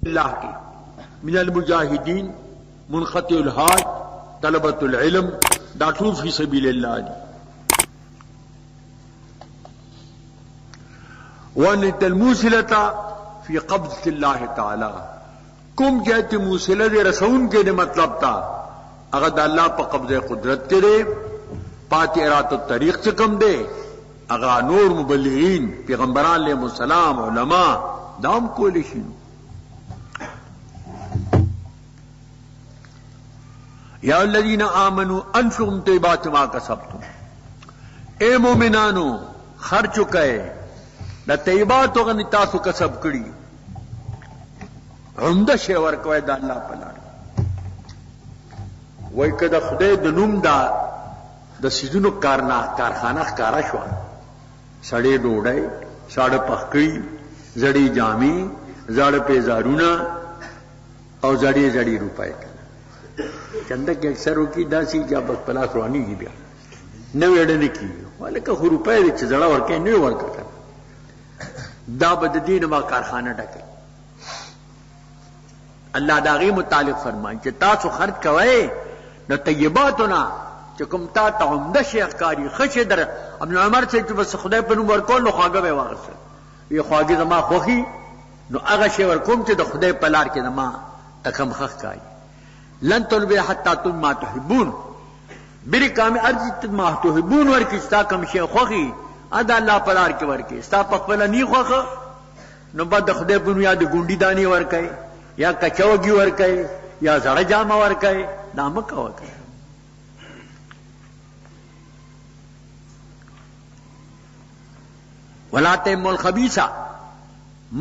اللہ کی من المجاہدین منقطع الحاج طلبۃ العلم دا ټول فی سبیل اللہ دی. وانت الموصلة فی قبضة اللہ تعالی کم جہت موصلہ دے رسون کے دے مطلب تا اگر اللہ پا قبضہ قدرت کے دے پاتی ارات الطریق سے کم دے اگر نور مبلغین پیغمبران علیہ السلام علماء دام کو لشنو. یا الذین آمنوا انفقوا من طیبات ما کسبتم اے مومنانو خرچ کئے دا طیبات غنی تاسو کسب کړي عمدہ شی ورکوي دا الله په لار وای کده خدای د نوم دا د سيزونو کارخانه ښکارا شو سړې ډوډۍ ساړه پخکړی زړې جامې زړه پیزارونه او زړې روپۍ چنده کې اکثر وکي داسي جاب پلا رواني کی بیا نو وړنه کی ولکه خو روپۍ چې زړه ورکې نه ورکړه دا بد دین ما کارخانه ډکه. اللہ داغی متعلق فرمائیں کہ تاسو خرچ کوئے نو طیباتنا چکم تا عمدہ شیخ کاری خش در ابن عمر سے بس خدای پر نو ورکول نو خواگہ بے واغس یہ خواگی زما خوخی نو اغا شی ورکوم چې د خدای پلار کې زما تکم خخ کاری لن تلبی حتی تم ما تحبون بری کامی ارضی ما تحبون ورکی ستا کم شی خوخی ادا اللہ پلار کے ورکی ستا پخپلا نی خوخ نو بعد خدای پر نو یاد گونڈی دانی ورکی یا کچوگی ورکے یا زڑ جامہ ورکے نامک ورکے. ولا تیموا الخبیث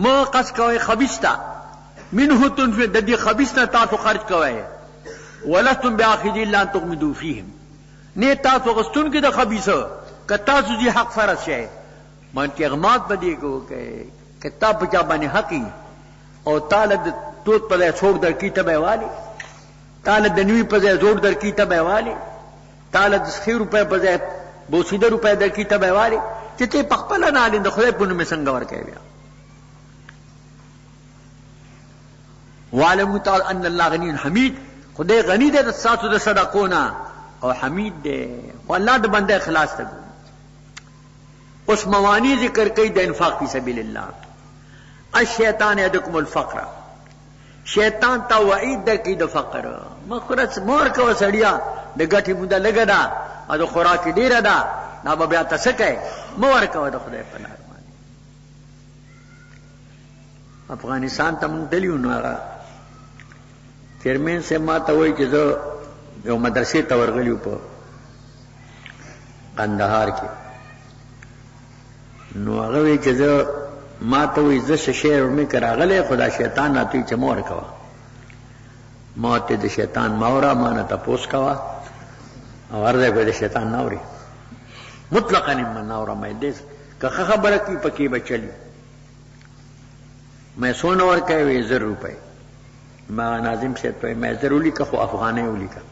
ما قص کوئے خبیثتا منه تنفق ددی خبیثنا تاسو خرج کوئے ولستم باخذین الا ان تغمدوا فیهم نے تاسو غستون کی د خبیث ک تاسو دی حق فرض ہے من کی اغماد بدی کو کہ کتاب بچا بنے حقی اور طالب توت پلے چھوڑ در کی تبے والی طالب دنوی پزے زور در کی تبے والی طالب 100 روپے پزے بوسیدہ روپے در کی تبے والی چتے پخپلا نالین د خدای پونو میں سنگ ور کہیا وعلم تعالی ان اللہ غنی حمید خدای غنی دے ساتو د صدقونا او حمید دے والله د بندے اخلاص ته اس موانی ذکر کئی د انفاق فی سبیل اللہ. الشیطان یدکم الفقر شیطان تا وعید در کی د فقر مخرج مور کو سړیا د غټي مونده لګدا ا د خوراک ډیره ده نا بیا تاسو کوي مور کو د خدای په لار باندې. افغانستان ته مونږ دلیو نو هغه چیرمن سے ما ته وای چې زه یو مدرسې ته ورغلیو په قندهار کې نو هغه وی چې زه ما ته وی ز شعر می کراغله خدا شیطان ناتوی چمور کوا موت د شیطان ماورا مان ته پوس کوا او ورده په شیطان ناوري مطلقاً من ناورا مې دې که خبره کی پکی بچلی میں سونا ور کوي 1000 روپے ما ناظم سے تو میں ضروری کا خو افغانه ولي کا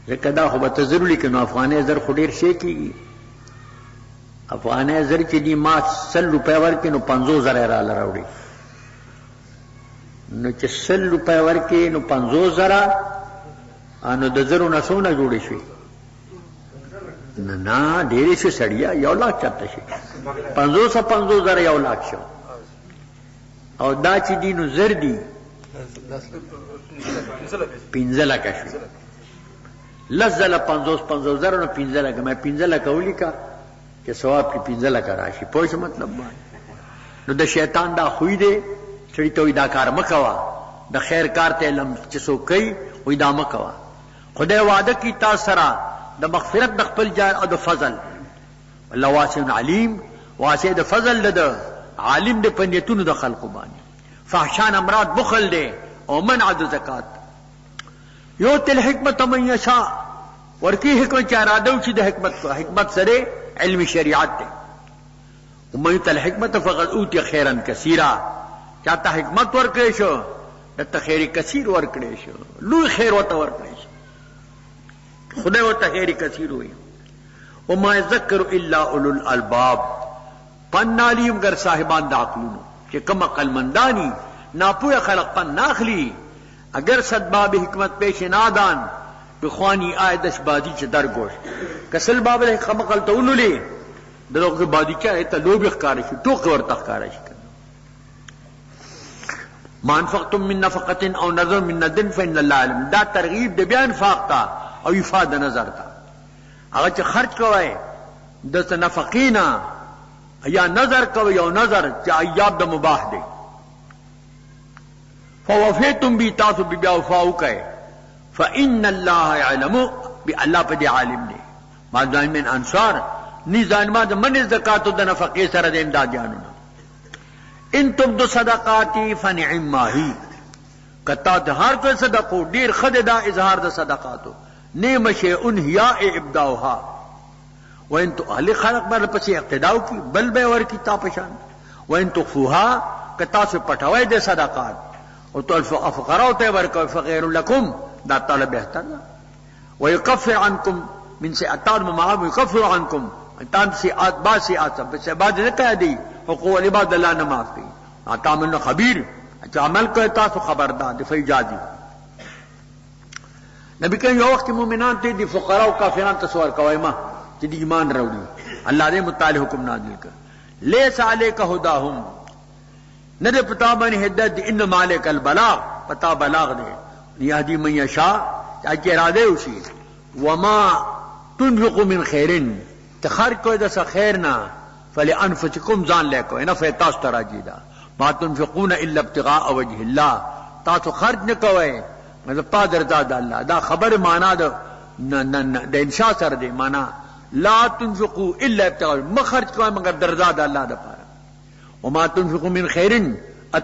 زکدا خو به ضروری کنو افغانه زر خډیر شي کی افغانه زر چې دی ما 100 روپے ورکې نو 50000 را لراوړي نو چې 100 روپے ورکې نو 50000 انو د زرو نسونه جوړې شي نه ډېرې شي سړیا 1 लाख چاته شي 500 1 लाख شو او دا چې دی نو زر دی 15 लाख شي لزل 500 نو 15 लाख مې 15 लाख ولي کا کہ ثواب کی 15 लाख راشي پوه مطلب باندې نو د شیطان دا خوې دی چې ته دا کار مکوا د خیر کار ته لم چې سو کوي وې دا مکوا خدای وعده کی تا سره د مغفرت د خپل جار او د فضل الله واسع علیم واسع د فضل د عالم د پنیتونو د خلق باندې فحشان امراض بخل دی او منع د زکات یو تل حکمت من یشاء ورکی حکمت چا اراده چې د حکمت سره علم شریعت ته ومن تل حکمت فقد اوتی خیرا کثیرا چاته حکمت ورکړې شو دته خیر کثیر ورکړې شو لوی خیر ورته ورکړې شو خدای ورته خیر کثیر وي وما يذكر الا اولو الالباب پنالیم گر صاحبان د عقلونو چې کوم عقل مندانی ناپوه خلق پن ناخلی اگر صد باب حکمت پیش نادان بخوانی آیدش بادی چه در گوش کسل باب الحکم قلتولو لی دلوگ سے بادی کیا ہے تا لوبی اخکارشی ٹوک ورطا اخکارشی ما انفقتم من نفقت او نظر من ندن فإن اللہ علم دا ترغیب دے بیا انفاق تا او افاد نظر تا اگر چه خرچ کوئے دست نفقینا یا نظر کوئے او نظر چه ایاب دا مباح دے فوفیتم بی تاسو بی بیا وفاو کئے فإن اللہ علم بی اللہ پا دی عالم دے ما ظالمین انصار نی ظالمان من زکاتو دا نفقی سر دے امداد جانونا ان تبدو صدقاتی فنعما ہی کتا ہر کوئی صدقو دیر خد دا اظہار دا صدقاتو نعم شیئن ہیا ابداؤہا وان تو اہل خلق بر پسی اقتداؤ کی بل بے ور کی تاپشان وان تخفوها کتا سے پٹھوائے دے صدقات اور تو الفقراء تے ورکو فغیر لکم دا تعالی بہتر دا ویکفر عنکم من سیئتان ممعاب ویکفر عنکم تان سیئات با سیئات سب بعد ذکر دی حقوق العباد اللہ نے معاف کی تعمل خبیر اچھا عمل کو تاسو خبردار دی فیجازی نبی کہ یہ وقت مومنان تے دی فقراء و کافران تصور کوائمہ کہ دی ایمان روڑی اللہ نے متعلق حکم نازل کر لیس علیک ہداہم ندے پتا بانی ہدایت دی انما علیک البلاغ پتا بلاغ دے یہدی من یشاء چاہے ارادے اسی وما تنفق من خیرن تخرج کوئی دسا خیرنا فلانفسکم زان لے کو نفع تاسو تراجیدا ما تنفقون الا ابتغاء وجه الله تاسو خرج نہ کوئے مطلب پاد رضا د اللہ دا خبر معنی دا انشاء سر دے معنی لا تنفقوا الا ابتغاء مخرج کوئے مگر درزا د اللہ دا پارا وما تنفقوا من خیر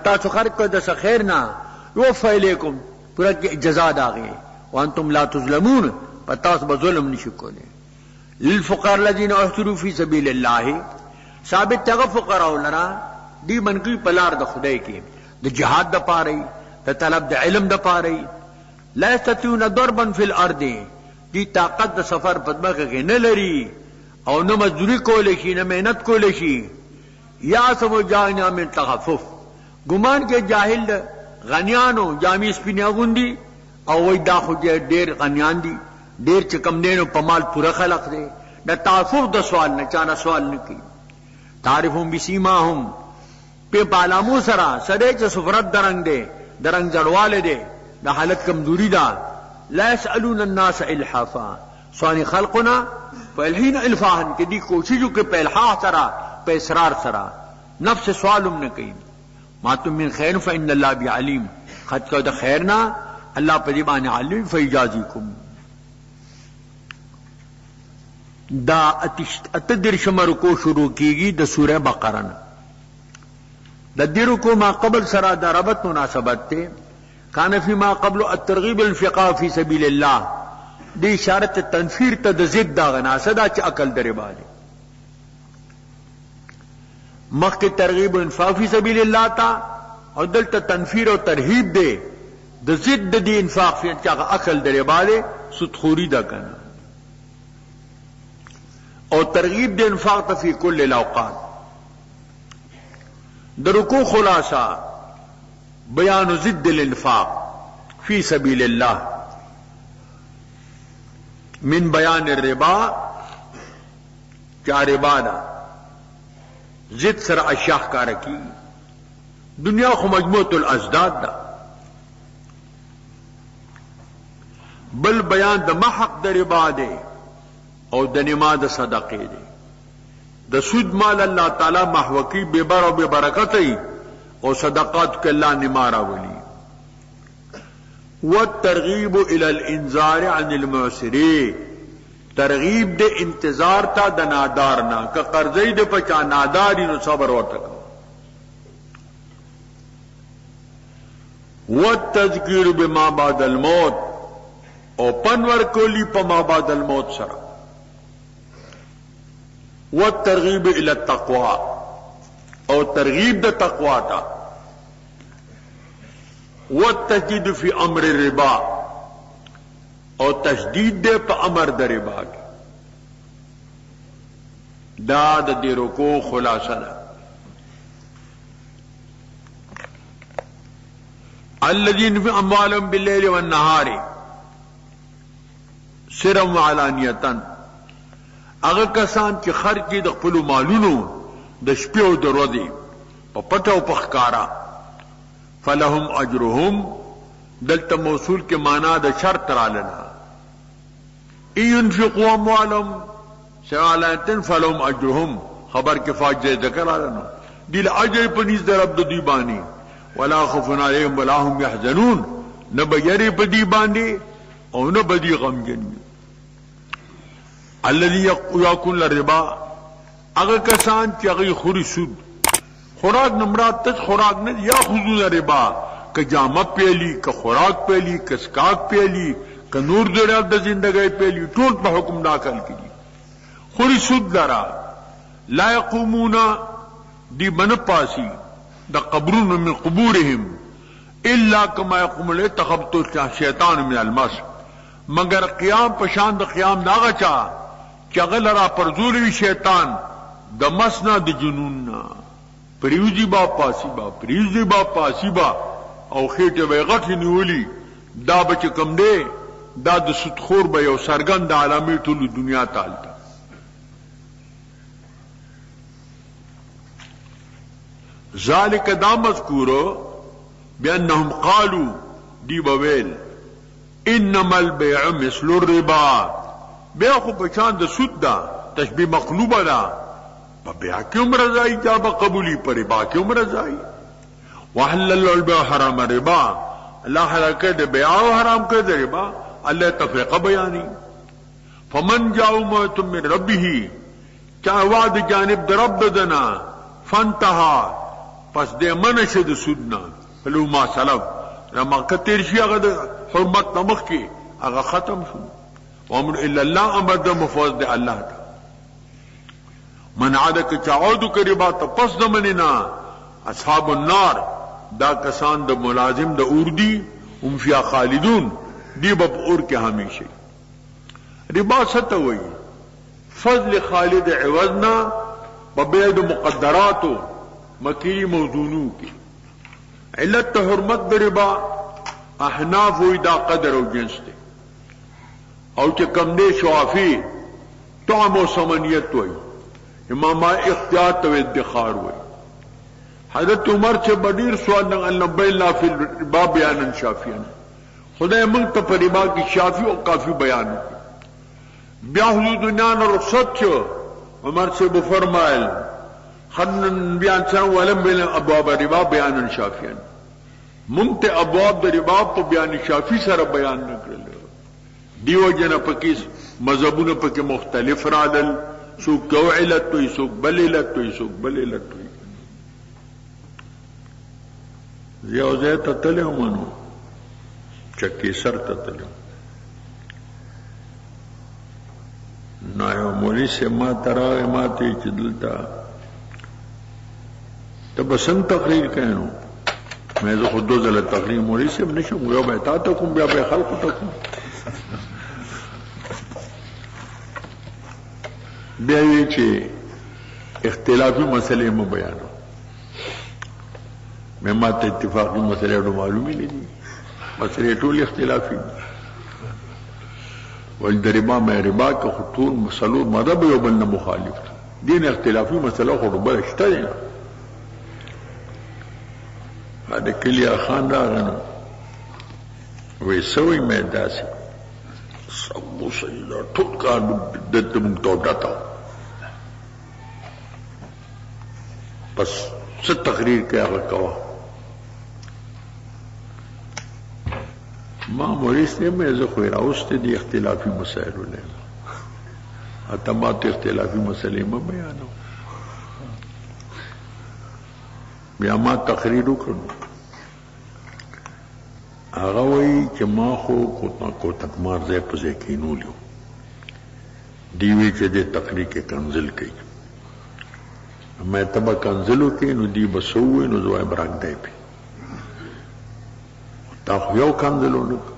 تاسو خرج کوئے دسا خیرنا یوفى الیکم پورا جزا دا گئے وانتم لا تظلمون پتاس بظلم نشکو لے للفقراء الذين احصروا في سبيل الله ثابت تغ فقراء لرا دی منقی پلار د خدای کی د جہاد د پاری د طلب د علم د پاری لا یستطيعون ضربا في الارض دی طاقت د سفر پدمه کې نه لري او نه مزدوری کول شي نه محنت کول شي یا سمو جانا من تخفف ګمان کې جاهل غنیانو جامع سپینیا غوندي او وای دا خو ډیر غنیان دي ډیر چې کم دینو پمال پورا خلق دے دا تعفف دا سوال نہ چانا سوال نہ کی تعریفهم بسیماهم پہ پالامو سرا سدے چ سفرت درنگ دے درنگ جڑوالے دے دا حالت کمزوری دا لا يسألون الناس الحافا سوانی خلقنا فالحین الفاہن کہ دی کوششوں کے پہ الحاح سرا پہ اسرار سرا نفس سوالم نہ کہیں ما تم من خیر فإن اللہ بعلیم خط کو دا خیرنا اللہ پہ دیبان علیم فیجازیکم دا اتدرشم رکو شروع کیگی دا سورہ بقرہ دا دی رکو ما قبل سرا دا ربط مناسبت تے کان فی ما قبل الترغیب الانفقاء فی سبیل اللہ دی اشارت تنفیر تا دا زد دا غنا صدا چا عقل در عبادی مخ کے ترغیب الانفاق فی سبیل اللہ تا اور دلتا تنفیر و ترہیب دے دا زد دی انفاق فی چا عقل در عبادی ستخوری دا کنا اور ترغیب دے انفاق فی کل الاوقات درکو خلاصہ بیان ضد الانفاق فی سبیل اللہ من بیان الربا کیا ربا دا ضد سر اشیاء کا رکی دنیا خو مجموعۃ الازداد دا بل بیان دا محق دا ربا دے او د نماز صدقې دي د سود مال الله تعالی محوکی بے بر او بے برکت او صدقات کې الله نمارا ولي والترغيب الى الانذار عن المعسرين ترغیب د انتظار تا د نادار نه ک قرضې د پچا ناداری نو صبر ورته والتذکیر بما بعد الموت او پنور کولی په ما بعد الموت سره والترغیب الى التقوى او ترغیب د تقوا تا والتشدید فی امر الربا او تشدید دے پا امر د ربا کی دا د دې رکوع خلاصه ده الذين في اموالهم بالليل والنهار سرا وعلانیتا، هغه کسان چې خرج د خپل مالونو د شپې او د ورځې په پټه او په ښکارا، فلهم اجرهم دلته موصول کې معنا د شرط رالنه، ينفقوا اموالهم سوالاتن فلهم اجرهم خبر کې فاجر ذکر رالنه دل اجر په نيز د رب د دوی باندې، ولا خوف عليهم ولا هم يحزنون، نه بيري په دې باندې او نه بدی غمجن. الذي يأكل الربا، هغه کسان چې هغه خوري سود، خوراک نمرات تج خوراک نه یاخذون ربا، که جامه پیلی، که خوراک پیلی، که سکاک پیلی، که نور دړه د زندګۍ پیلی، ټول په حکم داخل کړي. خوري سود لرا لا يقومون دی من پاسی د قبرون من قبورهم الا كما يقوم لتخبط الشيطان من المس، مگر قیام پشان د قیام داغه چا چغل را پرزوری شیطان د مسنا د جنوننا، پریوزی با پاسی با پریوزی با پاسی با او خیټه وغټ نیولی، دا بچ کم دی دا د سودخور به یو سرګند عالمي ټول دنیا تعالی. ذالک دا مذکورو بانهم قالوا دی بویل انما البيع مثل الربا، بيع خو بچان د سود دا تشبیه مقلوبه دا، په بيع کې عمر رضای جاب قبولی پر ربا کې عمر رضای. وحلل البيع حرام الربا، الله حرکه د بيع او حرام کړ د ربا، الله تفریقه بیانی. فمن جاء موت من ربه، چا وعد جانب د رب دنا، فانتهى پس دې منشه د سودنا، فلو ما سلف لما کتیر شي هغه د حرمت نمخ کې هغه ختم شو. وامر الا الله، امر د مفوض د الله ته. من عادک چاعود کربا تپس دمننا اصحاب النار، دا کسان د ملازم د اور دی، هم فیا خالدون، دی بپ اور کې همیشه. ربا ستوي فضل خالد عوضنا ببيد مقدراتو مکی موضوعو کی. علت حرمت د ربا احناف وی دا قدر او جنس دی، او چې کم دی شوافی طعم و سمنیت وی، امام اختیار تو ادخار وی. حضرت عمر سے بدیر سوال نبینا فی الربا بیانا شافیاً، خدای ملک تا پر ربا کی شافی و کافی بیان کی. بیا حضور دنیا نے رخصت چھو عمر سے بفرمائل خدن بیان سان ولم بین ابواب ربا بیانا شافیاً، منت ابواب د ربا په بیان شافی سره بیان نکړل. دیو جن پکې مذهبونه پکې مختلف رادل، سوق کو علت توي، سوق بل علت توي، سوق بل علت توي. زیاوزه تتلو منو چکی سر تتلو نایو مولی سے ما تراغ ما تی چدلتا تبسن تقریر کہنو میں تو خود دو ذلت تقریر مولی سے نشم گیا بیتا تکم بیا بے خلق تکم بیاوی چه اختلافی مسئلے میں بیانو میں مات اتفاقی مسئلے اڈو معلومی نہیں دی مسئلے ټول اختلافی والدربا میں ربا کا خطور مسئلو مذہب یو بلنا مخالف دین اختلافی مسئلہ خطور بل اشتا دینا هذا کلی آخان راغنو ویسوی میں داسی سبو سجدہ ٹھوٹ کار دت منگتو ڈاتا بس ست تقریر کیا کوا ما موریس نے میں زخوی راوستے دی اختلافی مسائلو لینا اتمات اختلافی مسئلے میں بیانو بیا ما تقریرو کرنو آغا وی چې ما خو کوتک مارزه پزے کینو لیو دیوی چې دے تقریر کے کنزل کئی میں تبا کنزلو کی نو دی بسوئی نو زوائی براک دے پی تا خو یو کنزلو نکو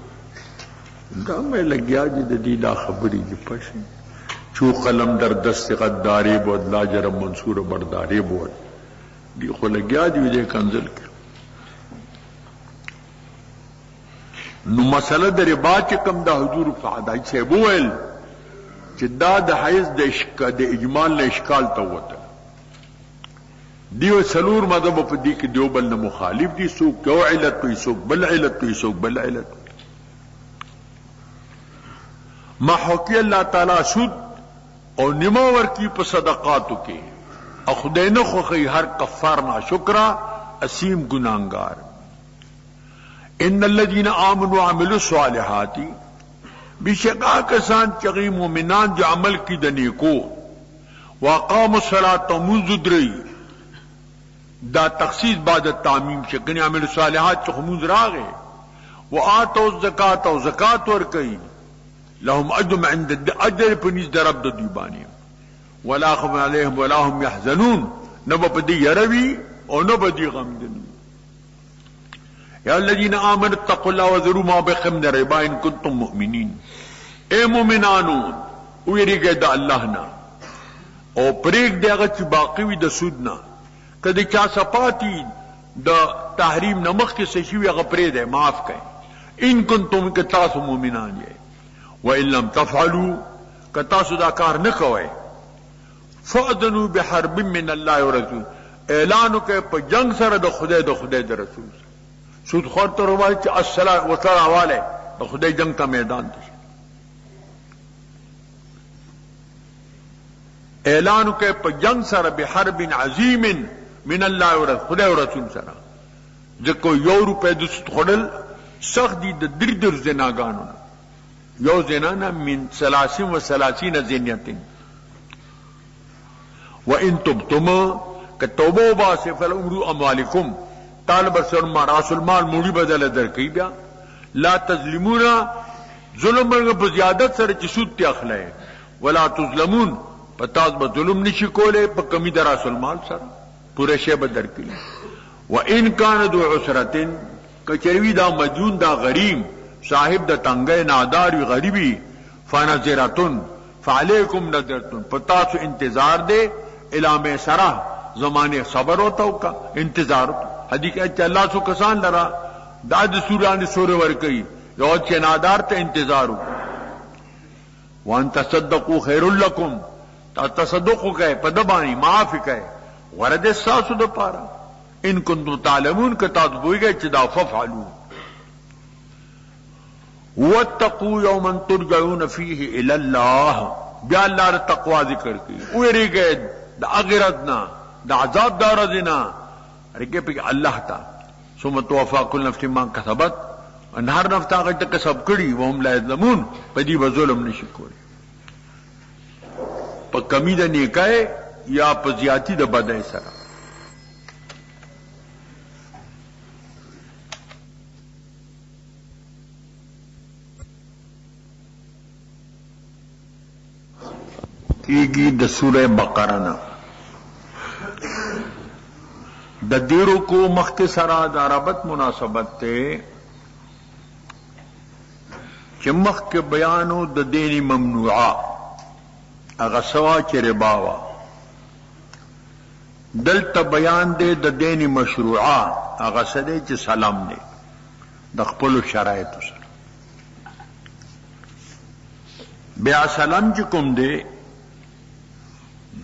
دا میں لگیا جی دی دا خبری دی پشی چو قلم در دست غداری بود لا جرم منصور برداری بود دی خو لگیا جی دے کنزل کی نو مسله د ربا چې کوم د حضور فعدای چې بوول چې دا د حیز د اجمال له اشکال ته وته دیو سلور مذهب په دې کې دیوبل نه مخالف دي سوق یو علت کوي سوق بل علت کوي سوق بل علت ما حکي الله تعالی سود او نیمه ورکی په صدقاتو کې او خدای نه خوخي هر کفار ناشکرا اسیم ګناهګار ان الذين امنوا وعملوا الصالحات بشکا کسان چې مومنان جو عمل کی د نیکو واقاموا الصلاه منذ دري دا تخصیص بعد التعمیم شکنی عمل صالحات چې خموز راغې وآتوا الزکات او زکات ور کوي لهم اجر عند اجر پنځ درب د دی باندې ولا خوف عليهم ولا هم يحزنون نو په دې يروي او نو په دې غم دي یا الذين امنوا اتقوا الله وذروا ما بقي من الربا ان كنتم مؤمنين اے مومنانو ویریږئ د الله نه او پرېږ دغه چې باقی وي د سود نه کدی چا صفاتی د تحریم نمخ کې څه شي هغه پرې ده معاف کړئ ان کنتم کتاسو مومنان یې وان لم تفعلوا کتاسو دا کار نه کوئ فاذنوا بحرب من الله ورسول اعلان وکړئ په جنگ سره د خدای د رسول سود خور ته وایي چې الصلاه وصلاه والے د خدای جنگ ته میدان ته اعلان وکړئ په جنگ سره بحرب عظیم من الله ورسول خدای او رسول سره ځکه یو روپے د سود خورل سخت دي د در زناګانو یو زنا نه من 33 زنیتين وان تبتم کتوبه واسه فالامر اموالکم طالب سرما راس المال موړي بدل درکې بیا لا تظلمون ظلم په زیادت سره چې سود ته اخلي ولا تظلمون پتاس به ظلم نشي کوله په کمی در راس المال سره پوره شی به درکې وان کان ذو عسره کچروی دا مجون دا غریم صاحب دا تنگے نادار غریبی فنظرتن فعلیکم نظرتن پتاسو انتظار دے الام سرا زمانے صبر ہوتا کا انتظار ہوتا حدیث کہ اللہ سو کسان لرا داد سوران سورے ورکی یو چ نادار تے انتظار ہو وان تصدقوا خیر لکم تصدق کہ پدبانی معاف کہ ورد ساسو د پارا ان کنتم تعلمون کتا بوئی گئے چدا ففعلوا واتقوا یوما ترجعون فیہ الی اللہ بیا اللہ تقوا ذکر کی ویری گئے دا اغرتنا دا عذاب دارزنا رکے پہ اللہ تا ثم توفا کل نفس ما کسبت ان ہر نفس هغه ته کسب کړي وهم لا یظلمون پدی به ظلم نشي کولی په کمی د نیکای یا په زیاتی د بدای سره کیږي د سوره بقره نه د دیرو کو مخک سره د عربت مناسبت ته چې مخک بیانو د دین ممنوعه هغه سوا چې ربا وا دلته بیان دی د دین مشروعه هغه سده چې سلام دی د خپل شرایط سره بیا سلام چې کوم دی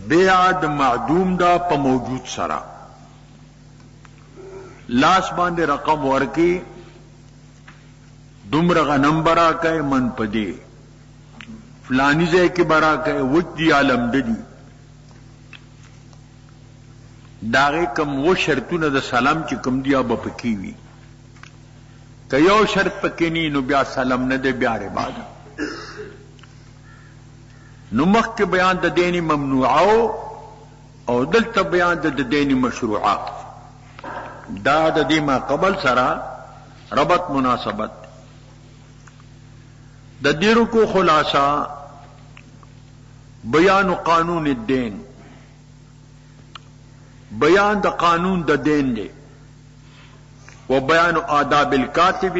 بیا د معدوم دا په موجود سره لاس باندې رقم ورکی دومره غنم برا کئ من پدی فلانی ځای کې برا کئ وجدي عالم ددی داغه کم و شرطونه د سلام چې کم دی اب پکې وی که یو شرط پکې نی نو بیا سلام نه دی بیا ربا ده نو مخک بیان د دین ممنوعه او دلته بیان د دین مشروعه دا د دې ما قبل سره ربط مناسبت د دیرو کو خلاصہ بیان قانون الدین بیان د قانون د دین دی و بیان آداب الکاتب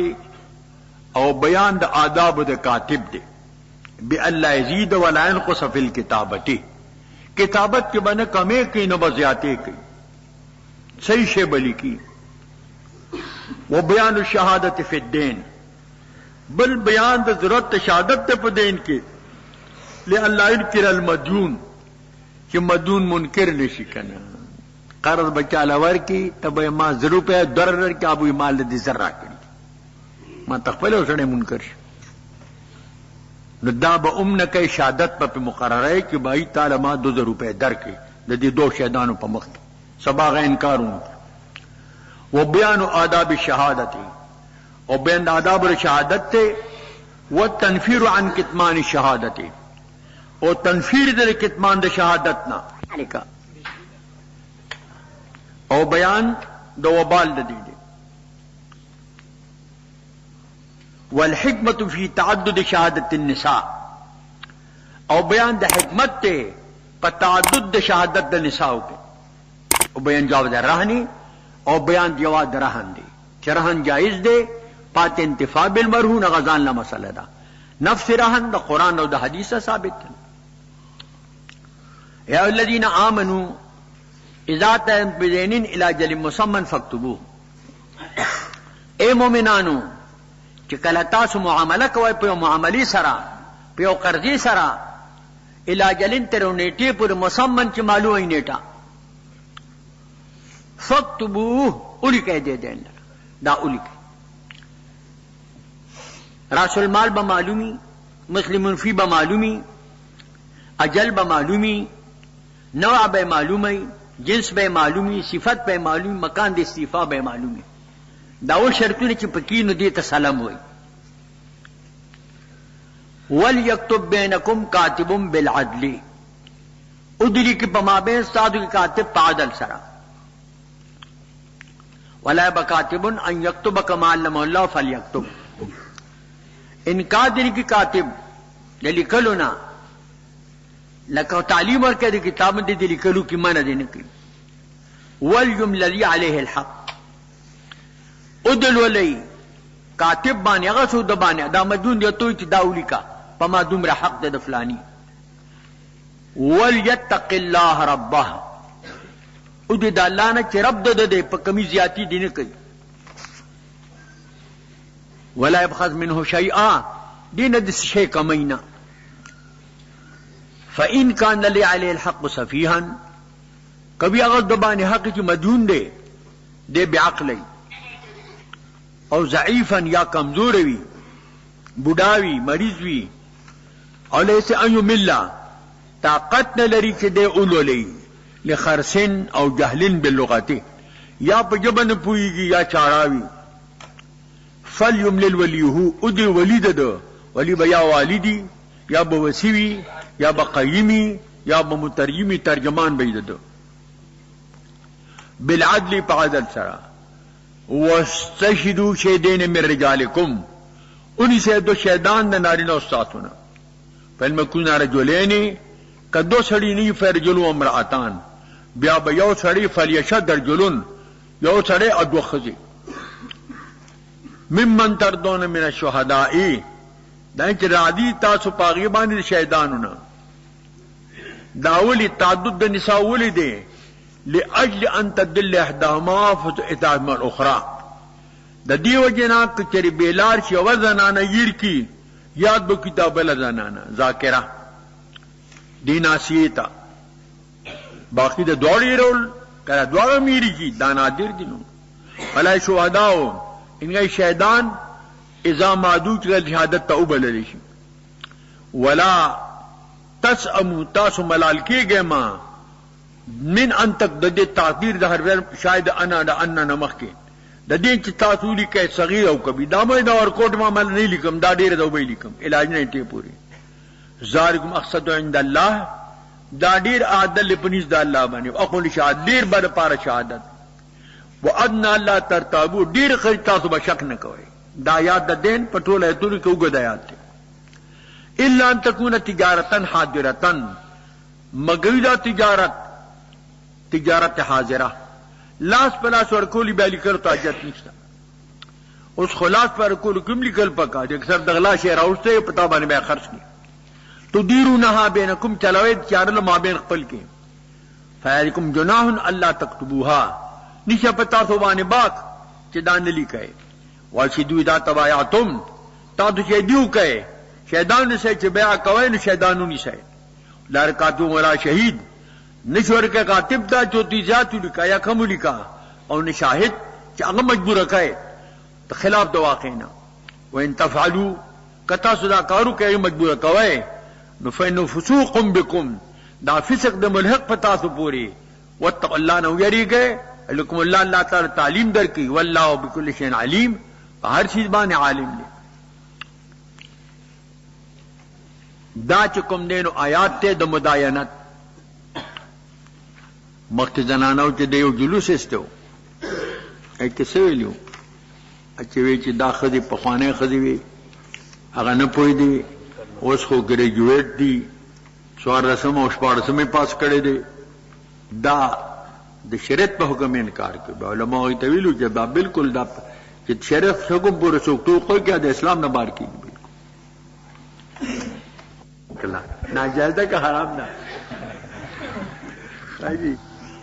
او بیان د آداب د کاتب دی بأن لا يزيد ولا ينقص في الكتابة کتابت کے بنا کمے کی نہ بزیاتے کی صحیح شے بلی کی وہ بیان الشہادت فی الدین بل بیان د ضرورت شهادت ته په دین کې لئلا ينكر المديون چې مدون منکر نشي کنه. قرض بچاله ورکی تبه ما 0 روپے درر کې ابو مال دې زرا کړی ما تخپل وسړې منکر شي نو دا به نه کوي شهادت په مقرره کې بای تعالی ما 2000 روپے درکې د دې دوه شهدانو په مخ سبا غ انکارونه و بیان آداب الشهادت او بیان آداب الشهادت ته و تنفیر عن کتمان الشهادت او تنفیر د کتمان د شهادت نه او بیان د وبال د دې والحکمت فی تعدد شهادت النساء او بیان د حکمت ته په تعدد د شهادت د نساء کې او بیان جواز رهنی او بیان جواز رهن دی چې رهن جایز دی پات انتفاع بالمرهون غزان لا مسئله ده نفس رهن د قران او د حدیث ثابت دی. یا الذین آمنوا اذا تم بدین الى اجل مسمى فاكتبوه. اے مومنانو چې کله تاسو معامله کوئ په معاملې سره په قرضې سره الى اجل تر نیټه پر مسمن چې معلومه نیټه فاكتبوه اولیکه دې دین دا اولیکه راس المال به معلومی مسلمون فی به معلومی اجل به معلومی نوع به معلومی جنس به معلومی صفت به معلومی مکان د استیفا به معلومی دا و شرطونه چې پکې نو دې ته سلام وای. وليكتب بينكم كاتب بالعدل ادری کی بمابین استاد کی کاتب پادل سرا ولا بکاتب ان یكتب كما علم الله فليكتب. ان قادر کی کاتب لکلونا لکه تعلیم ورکړي د کتاب دې لیکلو کې معنی دې نه کوي. وليملي عليه الحق ادل ولي کاتب باندې هغه څه د باندې دا مدون دی ته چې داولی کا پما دومره حق د فلانی. وليتق الله ربه او دې د الله نه چې رب د په کمی زیاتی دي نه کوي. ولا يبخس منه شيئا دین د شی کمینا. فإن كان لي عليه الحق سفيها کبھی اگر دبان حق کی مدون دے بعقلی او ضعیفا یا کمزور وی بډاوی مریض وی او لیس ان یملا طاقت نه لري چې دے اولولې لخرسن او جهلن باللغت یا په جبن پویږي یا چاړاوی فلیملل ولیه ادی ولید دو ولی بیا والدی یا بوسیوی یا بقیمی یا بمترجمی ترجمان بیددو بالعدل پعدل سرا واستشهدوا شهدین من رجالکم انہی سے دو شہدان دا نارین استاتونا فالمکون رجلین که دو سڑی نی فرجلو امرأتان بیا با یو سڑی فلیشد رجلون یو سڑی ادو خزی ممن تردون من الشهدائی دانچ رادی تاسو پاغیبانی شہدانونا داولی تعدد نساء ولی دے لأجل ان تدل احداهما فتعتاد من اخرى دا دیو جنا کچری بیلار شی او زنانا یر کی یاد بو کتاب لزنانا ذاکرہ دی ناسیتا باقی دا دوڑی رول کرا دوڑا میری کی دانادر دنو ولا شہداؤ انگای شہدان اذا مادو چگل شہادت تا اوبل لیشی ولا تسأمو تاسو ملال کی گئے ماں من ان تک د دې تعبیر د هر شاید انا د ان نمخ کې د دې چې تاسو لیکي صغیر او کبیر دا مې دا ورکوټ ما مل نه لیکم دا ډیر دا وې لیکم علاج نه ټی پوری ذالکم اقصد عند الله دا ډیر عادل پنځ د الله باندې او خو شهادت ډیر بر پار شهادت وادنا الله ترتابو ډیر خیر تاسو به شک نه کوئ دا یاد د دین پټوله توري کې وګد آیات الا ان تكون تجارتا حاضرتا مگر دا تجارت حاضرہ لاس پلاس ورکولی بیا لیکل تو حاجت نشتا اس خلاص پر ورکول کم لیکل پکا جو اکثر دغلا شہر اوستے پتا بانے بیا خرچ کی تو دیرونہا بینکم چلوید چارل ما بین خپل کے فیالکم جناحن اللہ تکتبوها نیشا پتا سو بانے باک چدان نلی کہے واشدو اذا تبایعتم تا تو چې دیو کئ شهدان نه سي چې بیا کوي نو شهدانو نه سي لار کاتو ولا شهید نشور کې کاتب دا چوتی ذات لیکا یا کوم لیکا او نه شاهد چې هغه مجبور کئ ته خلاف د واقعنا وان تفعلوا کتا صدا کارو کوي مجبور کوي نو فإنه فسوق بكم دا فسق د ملحق پتا تو پوری واتقوا الله نو یریږي لکم الله تعالی تعلیم درکې والله بكل شيء علیم هر چیز باندې عالم دی دا چې کوم دینو آیات ته د مداینت مخکې زنانو چې دیو جلوس استو ای کیسه ویلو چې وی چې دا خدي په خوانه خدي وی هغه نه پوي دي اوس خو ګریجویټ دي څوار رسم او شپارسمه پاس کړي دي دا د شریعت په حکم انکار کوي علماء یې تویلو چې دا بالکل دا چې شریعت حکم پورې څوک خو کې د اسلام نه بار کیږي کلا ناجائز ده که حرام ده خیلی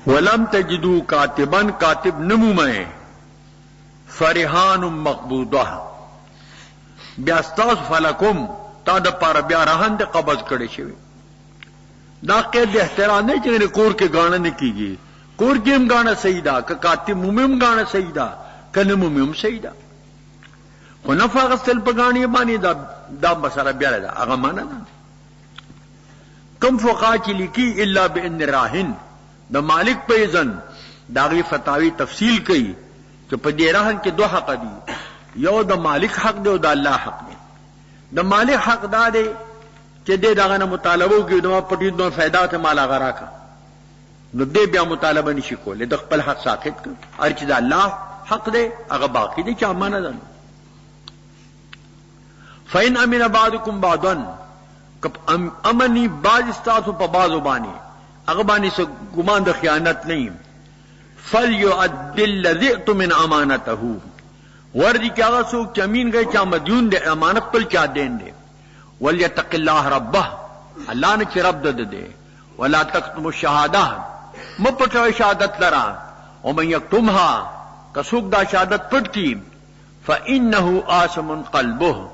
ولم تجدو کاتبا کاتب نمومه فرحان مقبوضه بیا استاذ فلکم تا د پار بیا رهن د قبض کړي شوی دا قید احترام نه چې کور کې غاڼه نه کیږي کور کې هم غاڼه صحیح ده که کاتب مومم غاڼه صحیح ده کنه مومم صحیح ده خو نه فغسل په غاڼه باندې دا مسله بیا ده هغه معنا نه کم فقها چې لیکي الا بان راهن د مالک په اذن داغي فتاوی تفصیل کوي چې په دې راهن کې دوه حق دي یو د مالک حق دی او د الله حق دی د مالک حق دا دی چې دې داغه نه مطالبه کوي نو پټې نو फायदा ته مال غرا کا نو دې بیا مطالبه نشي کولای د خپل حق ساقط کړ هر چې د الله حق دی هغه باقی دی چې امانه ده فین امن بعضکم بعضا امنی باز استاسو په بازو باندې هغه باندې څه ګمان د خیانت نه فلیعدل الذی من امانته ورځي کې هغه څوک چمین گئے چا مدیون دے امانت پر چا دین دے ولیتق الله ربه الله نه چې رب ده ولا تکتم الشهاده مپټوي شهادت لرا او من یکتمها کڅوک دا شهادت پټ کی فانه آثم قلبه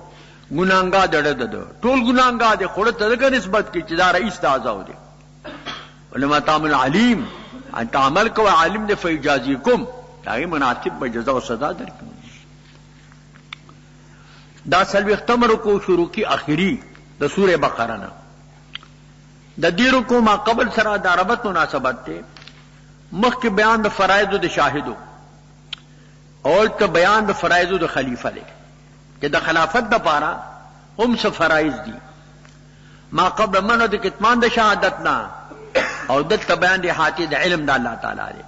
ګناګا دړه ټول ګناګا دې خړه ته نسبت کی چې دا رئیس تازه دي علما تعامل علیم انت عمل کو عالم دې فیجازیکم داغي مناسب به جزا او سزا درکړي دا سلوی اختمر کو شروع کی آخری د سورہ بقرہ نا د دیرو کو ما قبل سرا دا ربط مناسبت تے مخ کے بیان د فرائض د شاہدو اور ته بیان د فرائض د خلیفہ لے کہ د خلافت د پارا هم څه فرائض دي ما قبل منو د کتمان د شهادت نا او د بیان د حاتی د علم د الله تعالی لے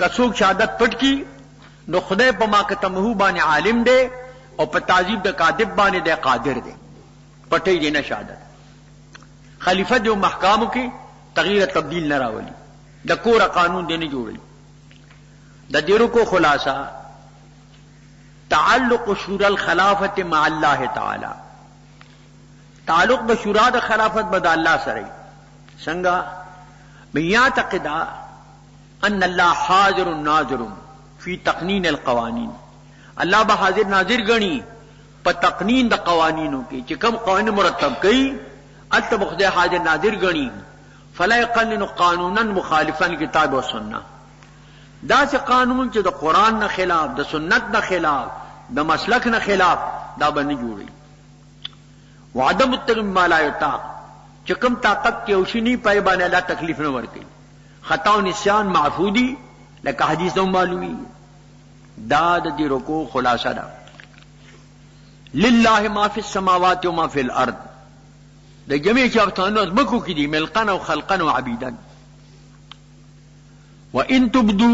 کڅوک شهادت پټ کی نو خدای په ما کتمه باندې عالم دے او په تعذیب د کاذب باندې د قادر دی پټي دی نه شهادت خلیفہ جو محکامو کې تغییر تبدیل نه راولي د کور قانون دی نه جوړي د دیرو کو خلاصہ تعلق شورى الخلافه مع الله تعالی تعلق د شورا د خلافت بد الله سره څنګه بیا تقدا ان الله حاضر ناظر فی تقنین القوانین الله به حاضر ناظر غني په تقنین د قوانینو کې چې کوم قوانین مرتب کړي البته بخدای حاضر ناظر غني فلا يقنن قانونا مخالفا لكتاب و سنت دا چې قانون چې د قران نه خلاف د سنت نه خلاف د مسلک نه خلاف دا باندې جوړي وعدم التقم ما لا يطاق چې کوم طاقت کې اوشنی پای باندې الله تکلیف نه ورکړي خطا او نسیان معفودی لکه حدیث نو معلومی دا د دې رکو خلاصه ده لله ما فی السماوات و ما فی الارض د جميع چاپتانو مکو کې دي ملقن او خلقن او عبیدن و ان تبدو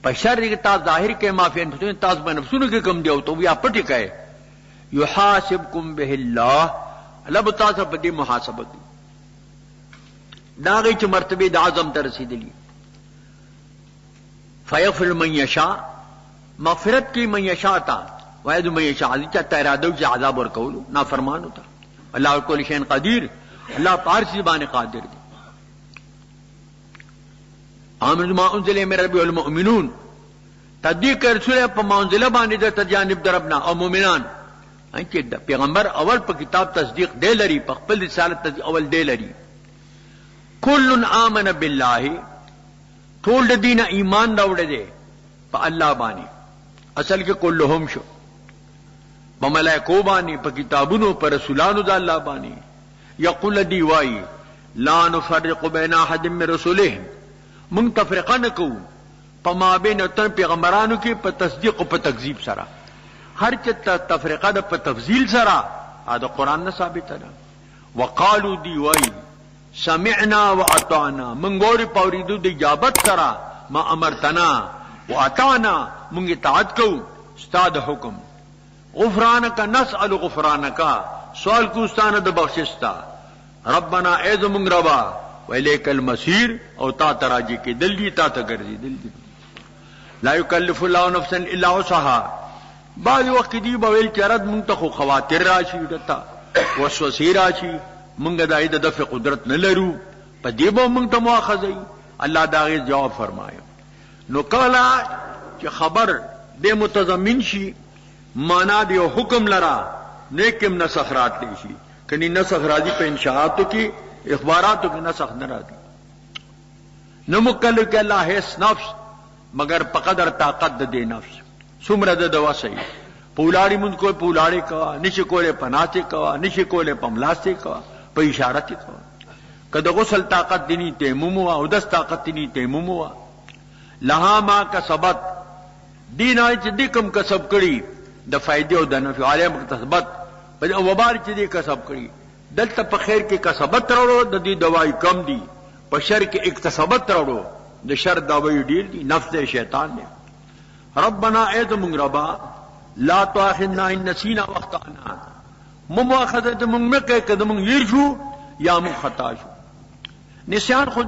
بشر کې تا ظاهر کې ما فی انفسکم تاسو په نفسونو کې کم دی او تو بیا پټی کوي یحاسبکم به الله الله تاسو په دې محاسبه کوي دا غي چې مرتبه د اعظم ته رسیدلی فیغفر من یشاء مغفرت کی من یشاء تا وعد من یشاء چې ته اراده چې عذاب ورکول نافرمان ہوتا الله کل شیء قدیر الله پارسی باندې قادر دی آمن ما انزل من رب المؤمنون تصدیق رسول په منزله باندې د جانب دربنا او مؤمنان چې پیغمبر اول په کتاب تصدیق دی لري، په خپل رسالت تصدیق اول دی لري. کل آمن بالله، ټول د دین ایمان راوړی دی په الله باندې. اصل کې کلهم شو، په ملائکو باندې، په کتابونو، په رسولانو د الله باندې. یقول دی وای لا نفرق بین احد من رسوله، مونږ تفریقه نه کوو په مابین تر پیغمبرانو کې په تصدیق او په تکذیب سره. هر چې تفریقه ده په تفضیل سره، دا قرآن نه ثابته ده. وقالو دی وای سمعنا واطعنا، مونږ اوري په اوریدو د اجابت سره، ما امرتنا واطعنا، مونږ اطاعت کوو ستا د حکم. غفرانک نسأل غفرانک، سوال کو ستانه د بخشش تا. ربنا اے زمونږ ربا، وإلیک المصیر، او تا تراجی کې دل دی، تا ته ګرځي دل دی. لا یکلف الله نفسا الا وسعها، بعض وقت دی بویل چرد مونږ ته خو خواطر راشي، دتا وسوسه راشي، مونږ د اید دفع قدرت نه لرو، په دې به مونږ ته مؤاخذه. الله دا غي جواب فرمایو. نو کله چې خبر دې متضمن شي معنا دی حکم لرا، نیکم نسخ رات دی شي، کني نسخ راځي په انشاءاتو کې، اخباراتو کې نسخ نه راځي. نو مکلف کې الله هیڅ نفس مگر په قدر طاقت د دې نفس، څومره د دوا صحیح. پولاړی مونږ کوئی پولاړی کوا، نشي کوله پناته کوا، نشي کوله پملاسته کوا، په اشاره کې کوا. کله غسل طاقت دینی تیمم او دس طاقت دینی تیمم وا. لها ما کسبت، دین چې دې کوم کسب کړي د فائدې او د نفع عالم مکتسبت، په وبار چې دې کسب کړي. دلته په خیر کې کسبت راوړو، د دې دوايي کم دي. په شر کې اکتسبت راوړو، د شر دوايي ډیر دي، نفس د شیطان دی. ربنا اید مونږ ربا، لا تؤاخذنا ان نسینا واخطانا، مؤاخذه مونږ مکه کده مونږ ير شو یا مونږ خطا شو. نسیان خود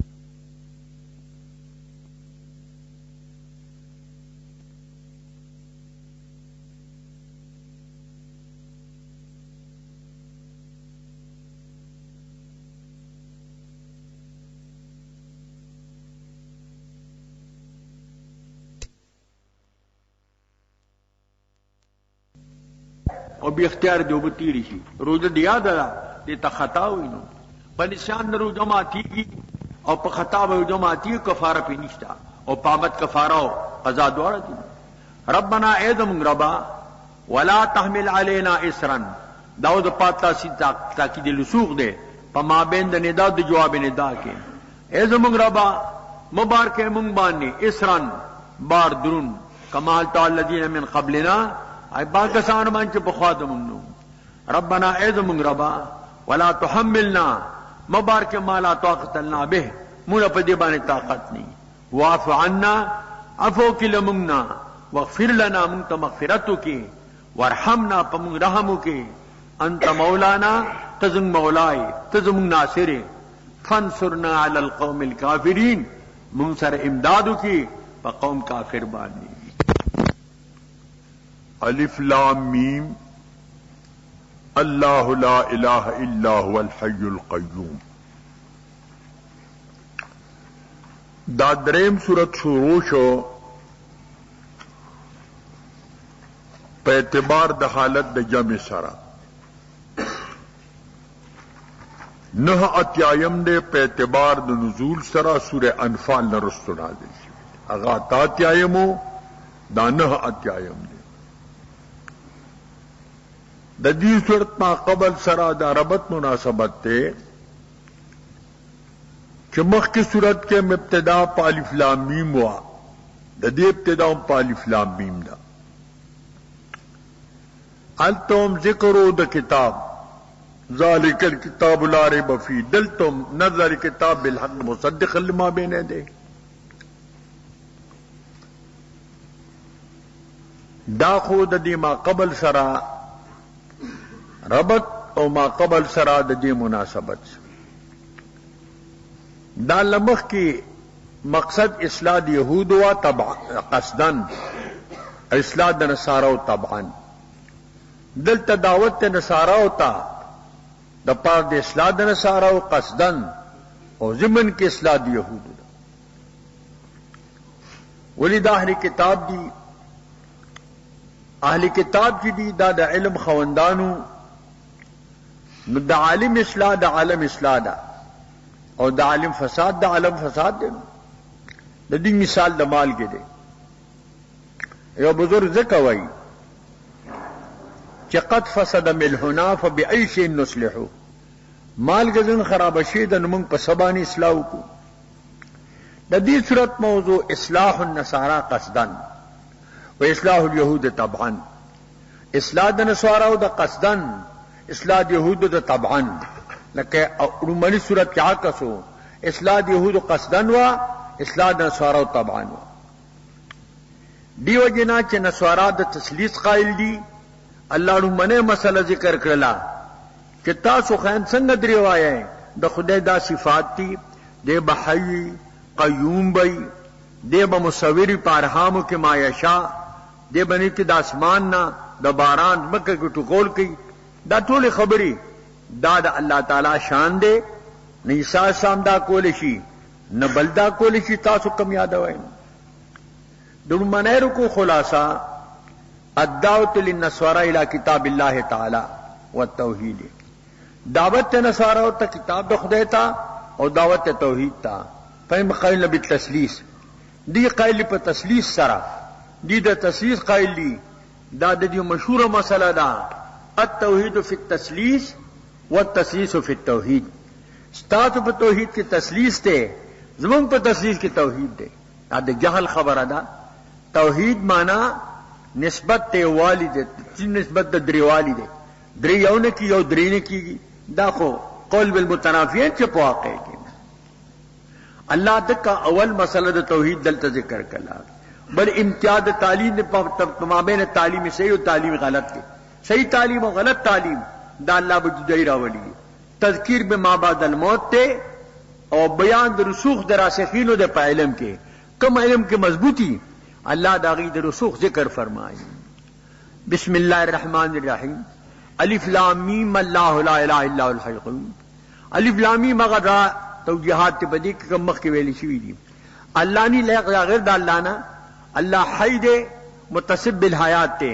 او بی اختیار دیو بتیری شي. روزه دی یاد را دې ته خطا وینو، په نشان روزه ماتيږي او په خطا به روزه ماتي، کفاره پې نشتا او پابت کفاره او قضا دواړه دي. ربنا اذم ربا ولا تحمل علينا اسرا، داود پاتا سی تاکید لسوق دے په مابین د ندا د جواب ندا کې. اذم ربا مبارک مونږ باندې اسرن بار درون، کمال تعالی الذين من قبلنا، ای پاکستان باندې په خوا د مونږ. ربنا اذم ربا ولا تحملنا، مبارک ما لا طاقت لنا به، مونږ په دې باندې طاقت نه. واعف عنا، عفو کله مونږ، واغفر لنا، مونږ ته مغفرت وکي، وارحمنا، په مونږ رحم وکي. انت مولانا، تزم مولای، تزم ناصر. فانصرنا علی القوم الکافرین، مونږ سره امداد وکي په قوم کافر باندې. الف لام میم الله لا اله الا هو الحي القيوم. دا دریم سورت شروع شو په اعتبار د حالت د جمع سره. 9 اتیایم دے په اعتبار د نزول سره سورہ انفال نرستو نازل شي. اغا تا اتیایمو دا 9 اتیایم دے. د دې صورت ما قبل سره د ربط مناسبت ته چې مخکې صورت کې مبتدا په الف لام میم وا، د دې ابتدا په الف لام میم دا. التم ذکرو د کتاب، ذالک الکتاب لا ریب فیہ، دلتم نزل کتاب بالحق مصدقا لما بین یدیہ. دا خو د دې ما قبل سره ربط او ما قبل سره د دې مناسبت. دا لمخ کی مقصد اصلاح د یهود و طبعا قصدن، اصلاح د نصارا و طبعا. دلته دعوت د نصارا و تا د پاره د اصلاح د نصارا و قصدن، او ضمن کې اصلاح د یهود. ولی دا اهل کتاب دی اهل کتاب چې دي دا د علم خوندانو، نو د عالم اصلاح د عالم اصلاح ده، او د عالم فساد د عالم فساد ده. د دې مثال د مال کې دی. یو بزرگ ذکر وایي چې قد فسد ملحنا فبأي شيء نصلحه، مال غزن خراب شي د موږ په سبانه اصلاح وکړو. د دې صورت موضوع اصلاح النصارى قصدا و اصلاح اليهود طبعا. اصلاح د نصارى او د قصدا، اصلاح د يهود د طبعا. لکه روماني صورت کې عکسو، اصلاح د يهود قصدا و اصلاح د نصارى طبعا. دیو جنا چې نصارا د تسلیث قائل دي، الله رومانه مسله ذکر کړلا چې تاسو خان څنګه درې وایي د خدای دا صفات دي، د بحی قیوم بی، د به مصوری پارهامو کې ما یشا، د بنی کې د اسمان نه د باران مکه کې ټکول کوي. دا ټول خبري دا د الله تعالی شان دی. نه عیسی سام دا کول شي، نه بلدا کول شي. تاسو کم یاد وای د رومانه کو خلاصہ الدعوت للنصارى الى کتاب الله تعالی والتوحید. دعوت نصارا ته کتاب د خدای ته او دعوت توحید ته. فهم قائل بالتسلیث، دی قائل په تسلیث سره، دی د تسلیث قائل دی. دا د دې مشهوره مسله ده، التوحید فی التسلیث والتسلیث فی التوحید. ستاسو په توحید کې تسلیث ده، زمونږ په تسلیث کې توحید ده. دا د جهل خبره ده. توحید معنا نسبت ته والد، چې نسبت د دریوالی ده. درې یو نه کی یو درې نه کیږي. دا خو قول بالمتنافیین چې په واقع کې الله دکا اول مسئلہ د توحید دلته ذکر کړه. بل امتیاز تعلیم په مابین تعلیم صحیح او تعلیم غلط دی. صحیح تعلیم او غلط تعلیم دا الله بجدای راولي. تذکیر به ما بعد الموت ته او بیان د رسوخ د راسخینو د علم کې. کوم علم کې مضبوطی اللہ داغی در رسوخ ذکر فرمائی. بسم اللہ الرحمن الرحیم. الف لام میم اللہ لا الہ الا هو الحی القیوم. الف لام میم اگر را توجیحات تے بدی کہ کم مخ کے ویلی شوی دی. اللہ نی لائق غیر دا اللہ نا، اللہ حی دے متصب بالحیات تے،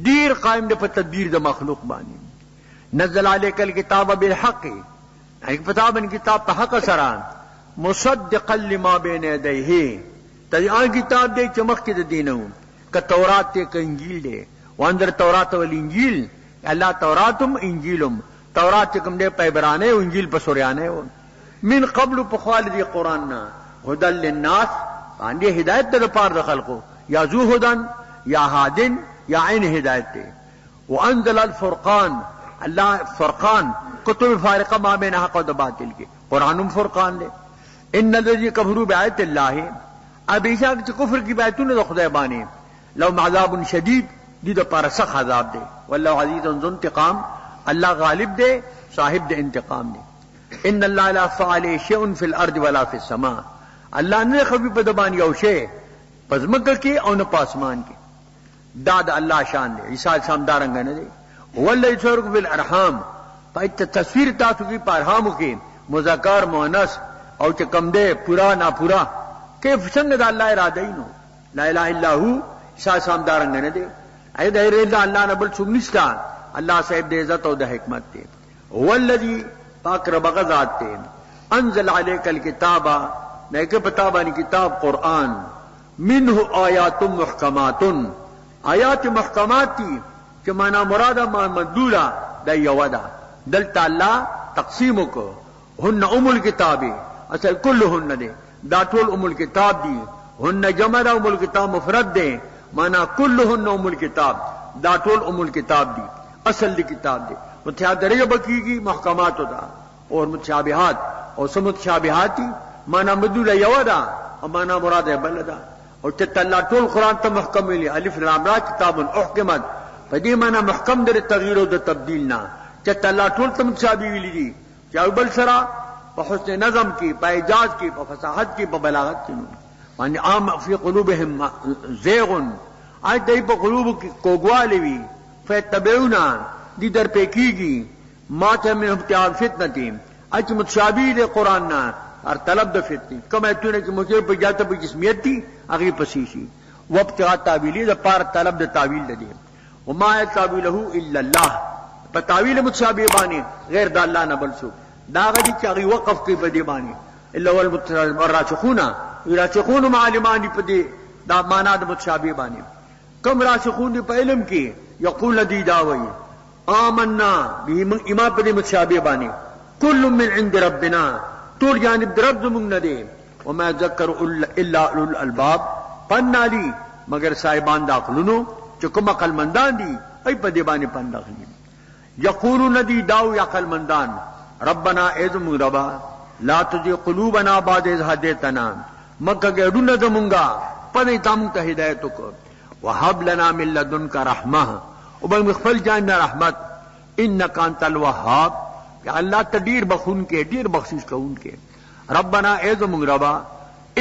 دیر قائم دے پر تدبیر دا مخلوق بانی. نزل علیک الکتاب بالحق، ایک کتاب کتاب پہ حق سران، مصدقا لما بین یدیہ، تجان کتاب دے چمخ کے دینوں کا تورات تے کا انجیل دے. واندر تورات والانجیل، اللہ توراتم انجیلم، تورات چکم دے پیبرانے انجیل پسوریانے. من قبل پخوال دی قرآن نا ہدن للناس، آندے ہدایت دے پار دخل کو، یا ذو ہدن یا ہادن یا عین ہدایت دے. وانزل الفرقان، اللہ فرقان کتب فارقہ ما بین حق و باطل کے، قرآن فرقان دے. ان الذین کفروا بآیات اللہ، اب ایسا کہ کفر کی باتوں نے تو خدا بانے لهم عذاب شدید، دی دا پارا سخت عذاب دے. واللہ عزیز ذو انتقام، اللہ غالب دے صاحب دے انتقام دے. ان اللہ لا فعل شیء فی الارض ولا فی السماء، اللہ نے خفی پدبان یو شے پزمکہ کے او نہ پاسمان کے. داد اللہ شان دے. عیسیٰ السلام دارنگا نہ دے. واللہ یصورک فی الارحام، پایت تصویر تاسو کی پارحامو کے مذکر مؤنث او چکم دے پورا نا پورا کیف سنگ دا اللہ ارادہ ہی نو. لا الہ الا ہو عیسیٰ السلام دارنگا نہ دے. اے دیر اللہ نبل سگنستا، اللہ صاحب دے عزت او دا حکمت دے. والذی پاک رب غزات تے انزل علیک الکتابا، نیک پتابانی کتاب قرآن، منہ آیات محکمات، آیات محکمات تی کہ مانا مرادہ مدلولہ دا یودا. دلتا اللہ تقسیم کو ہن ام الکتاب، اصل کل ہن دے دا طول ام الکتاب دی. ہن جمع دا ام الکتاب مفرد دے، مانا کل ہن ام الکتاب، دا طول ام الکتاب دی، اصل دی کتاب دی. متشابہ بکی گی محکمات دا اور متشابہات، اور سب متشابہاتی مانا مدلولہ یودا اور مانا مراد بلدا. اور چت اللہ طول قرآن تا محکم ملی الف لام را کتاب احکمت، فدی مانا محکم در تغییر و در تبدیلنا. چت اللہ طول تا متشابہ ویلی دی، چاہو بل سرا پا حسن نظم کی، پا اعجاز کی، پا فصاحت کی، پا بلاغت کی. مانی عام فی قلوبہم زیغن، آج دی پا قلوب کی کوگوالی وی، فیتبعونا دی در پہ کی گی، ماتا من ابتعاب فتنتی، اچ متشابہ دے قرآن نا اور طلب دا فتنی. کم ایتو نے کہ مجھے پہ جاتا پہ جسمیت تھی اگی پسیشی، وابتغاء تعویلی دا پار طلب دا تعویل دا دے. وما تاویله الا الله په تاویل متشابه باندې غیر د الله نه بل څوک دا غدي چې هغه وقف کوي په دې باندې الا والراسخون راسخون معلمان په دې دا معنا د متشابه باندې کوم راسخون په علم کې یقول دی دا وایي آمنا به من ایمان په دې متشابه باندې کل من عند ربنا ټول جانب در رب زمونږ نه دی وما ذکر الا اولو الالباب پنالی مگر صاحبان د عقلونو چې کوم عقل مندان دي ای په دې باندې پند اخلي یقولون دی داو یا عقل مندان ربنا اذم ربا لا تزغ قلوبنا بعد إذ هديتنا مکه ګډونه زمونږه پدې تام ته هدایت وکړه وهب لنا من لدنك رحمه وبمخفل جان رحمت انك انت الوهاب یا الله تدیر بخون کې ډیر بخشش کوون کې ربنا اذم ربا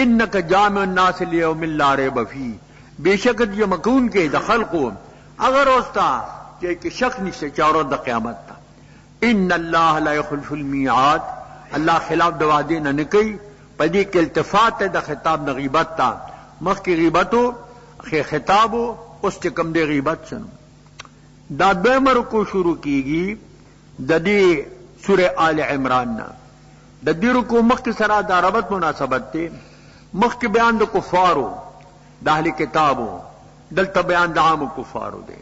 انك جامع الناس ليوم لا ريب فيه بیشک دې مکون کې د خلقو اگر اوستا چې شک نشته چارو د قیامت ته ان الله لا يخلف الميعاد الله خلاف د وعده نه کوي پدې کې التفات د خطاب د غیبت ته مخکې غیبتو خطابو اوس چې کوم د غیبت شنو دا دویمه رکوع شروع کیږي د دې سوره آل عمران نه د دې رکوع مخکې سره د ربط مناسبت ته مخکې بیان د کفارو د اهل کتابو دلته بیان د عام کفارو دی